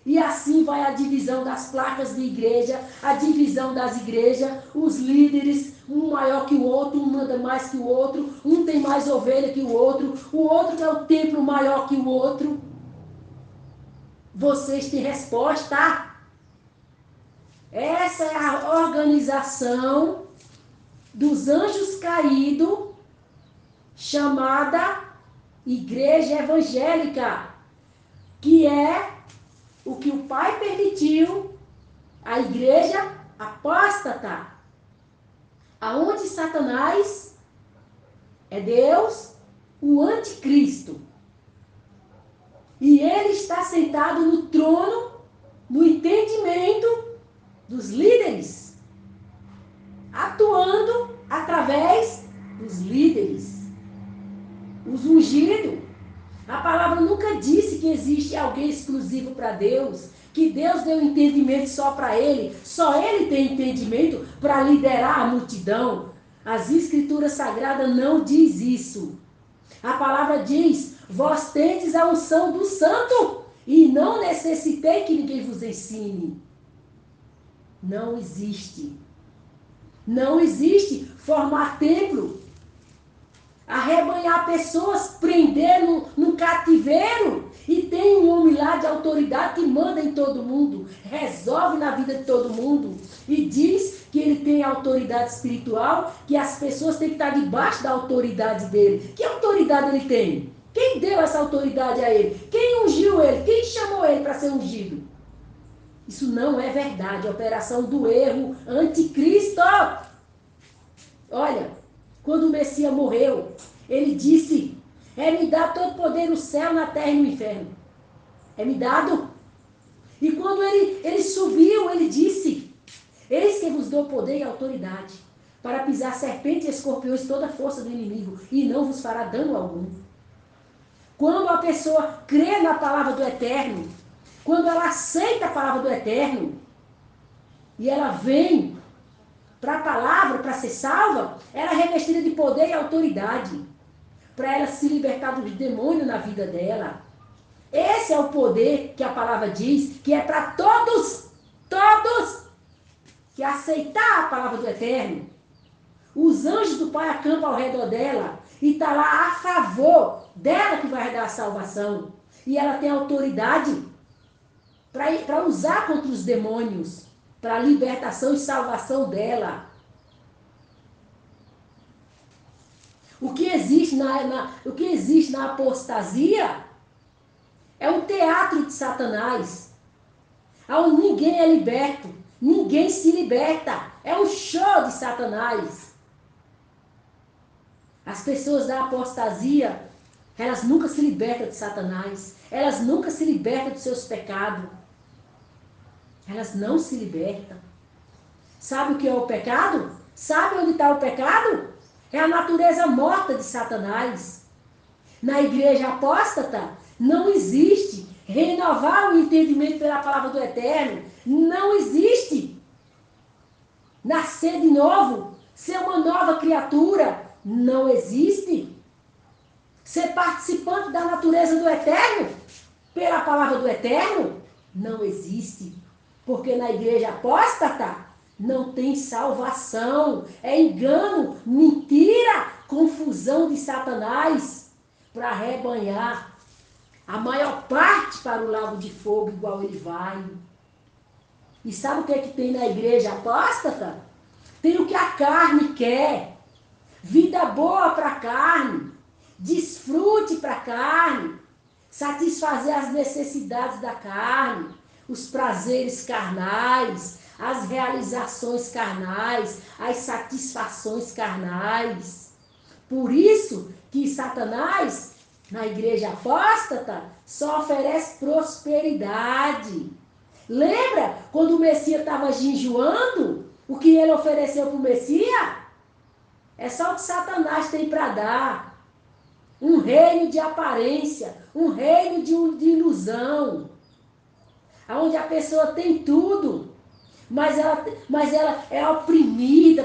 e assim vai a divisão das placas de igreja, a divisão das igrejas, os líderes, um maior que o outro, um manda mais que o outro, um tem mais ovelha que o outro quer o templo maior que o outro. Vocês têm resposta. Essa é a organização dos anjos caídos, chamada Igreja Evangélica, que é o que o Pai permitiu, a igreja apóstata, aonde Satanás é Deus, o anticristo. E ele está sentado no trono, no entendimento dos líderes, atuando através dos líderes, os ungidos. A palavra nunca disse que existe alguém exclusivo para Deus, que Deus deu entendimento só para ele, só ele tem entendimento para liderar a multidão. As escrituras sagradas não diz isso. A palavra diz: vós tendes a unção do santo e não necessitei que ninguém vos ensine. Não existe. Não existe formar templo, arrebanhar pessoas, prender no cativeiro, e tem um homem lá de autoridade que manda em todo mundo, resolve na vida de todo mundo, e diz que ele tem autoridade espiritual, que as pessoas têm que estar debaixo da autoridade dele. Que autoridade ele tem? Quem deu essa autoridade a ele? Quem ungiu ele? Quem chamou ele para ser ungido? Isso não é verdade, operação do erro, anticristo. Olha, quando o Messias morreu, Ele disse, é-me dado todo poder no céu, na terra e no inferno. É-me dado. E quando ele subiu, ele disse, eis que vos dou poder e autoridade para pisar serpentes e escorpiões, toda a força do inimigo, e não vos fará dano algum. Quando a pessoa crê na palavra do Eterno, quando ela aceita a palavra do Eterno, e ela vem para a palavra, para ser salva, ela é revestida de poder e autoridade, para ela se libertar dos demônios na vida dela. Esse é o poder que a palavra diz, que é para todos que aceitar a palavra do Eterno. Os anjos do Pai acampam ao redor dela e está lá a favor dela que vai dar a salvação. E ela tem autoridade para usar contra os demônios, para a libertação e salvação dela. O que existe na apostasia é um teatro de Satanás, onde ninguém é liberto, ninguém se liberta. É um show de Satanás. As pessoas da apostasia, elas nunca se libertam de Satanás. Elas nunca se libertam dos seus pecados. Elas não se libertam. Sabe o que é o pecado? Sabe onde está o pecado? É a natureza morta de Satanás. Na igreja apóstata, não existe renovar o entendimento pela palavra do Eterno. Não existe nascer de novo, ser uma nova criatura. Não existe. Ser participante da natureza do Eterno, pela palavra do Eterno, não existe. Porque na igreja apóstata não tem salvação. É engano, mentira, confusão de Satanás para arrebanhar a maior parte para o lago de fogo, igual ele vai. E sabe o que é que tem na igreja apóstata? Tem o que a carne quer. Vida boa para a carne. Desfrute para a carne. Satisfazer as necessidades da carne. Os prazeres carnais. As realizações carnais. As satisfações carnais. Por isso que Satanás, na igreja apóstata, só oferece prosperidade. Lembra quando o Messias estava jejuando? O que ele ofereceu para o Messias? É só o que Satanás tem para dar. Um reino de aparência, um reino de ilusão. Onde a pessoa tem tudo, mas ela é oprimida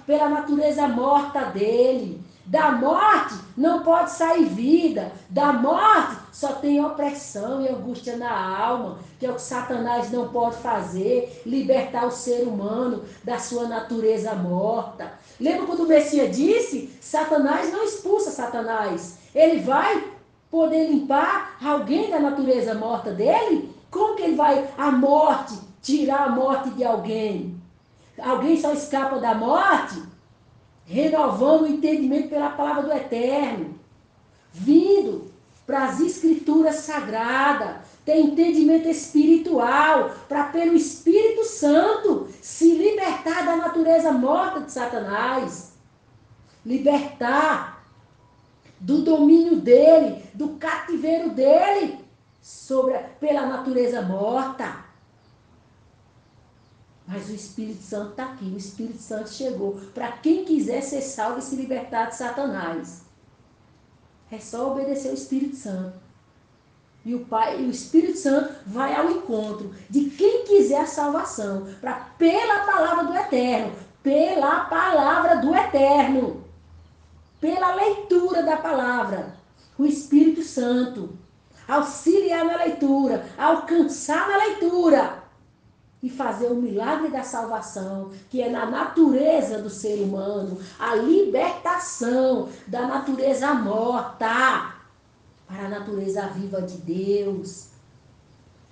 pela natureza morta dele. Da morte não pode sair vida. Da morte só tem opressão e angústia na alma, que é o que Satanás não pode fazer, libertar o ser humano da sua natureza morta. Lembra quando o Messias disse? Satanás não expulsa Satanás. Ele vai poder limpar alguém da natureza morta dele? Como que ele vai a morte, tirar a morte de alguém? Alguém só escapa da morte renovando o entendimento pela palavra do Eterno, vindo para as escrituras sagradas, ter entendimento espiritual, para pelo Espírito Santo se libertar da natureza morta de Satanás, libertar do domínio dele, do cativeiro dele pela natureza morta. Mas o Espírito Santo está aqui, o Espírito Santo chegou para quem quiser ser salvo e se libertar de Satanás. É só obedecer o Espírito Santo. E o Espírito Santo vai ao encontro de quem quiser a salvação, pela palavra do Eterno, pela palavra do Eterno, pela leitura da palavra. O Espírito Santo auxiliar na leitura, alcançar na leitura e fazer o milagre da salvação, que é na natureza do ser humano, a libertação da natureza morta para a natureza viva de Deus.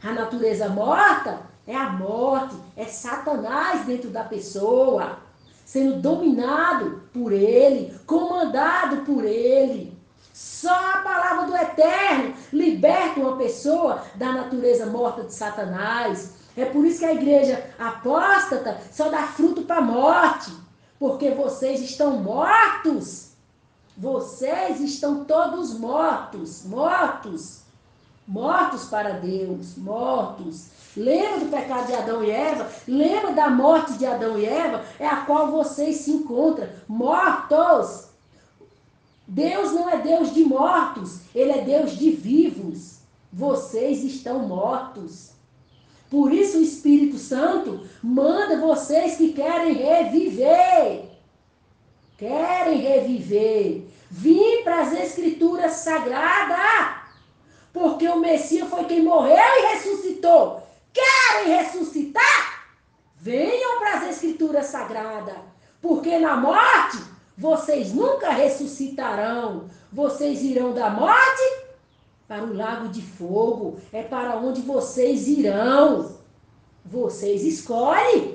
A natureza morta é a morte, é Satanás dentro da pessoa, sendo dominado por ele, comandado por ele. Só a palavra do Eterno liberta uma pessoa da natureza morta de Satanás. É por isso que a igreja apóstata só dá fruto para a morte, porque vocês estão mortos. Vocês estão todos mortos, mortos, mortos para Deus, mortos. Lembra do pecado de Adão e Eva? Lembra da morte de Adão e Eva? É a qual vocês se encontram, mortos. Deus não é Deus de mortos, Ele é Deus de vivos. Vocês estão mortos. Por isso o Espírito Santo manda vocês que querem reviver. Querem reviver. Vim para as Escrituras Sagradas. Porque o Messias foi quem morreu e ressuscitou. Querem ressuscitar? Venham para as Escrituras Sagradas. Porque na morte, vocês nunca ressuscitarão. Vocês irão da morte para o lago de fogo. É para onde vocês irão. Vocês escolhem.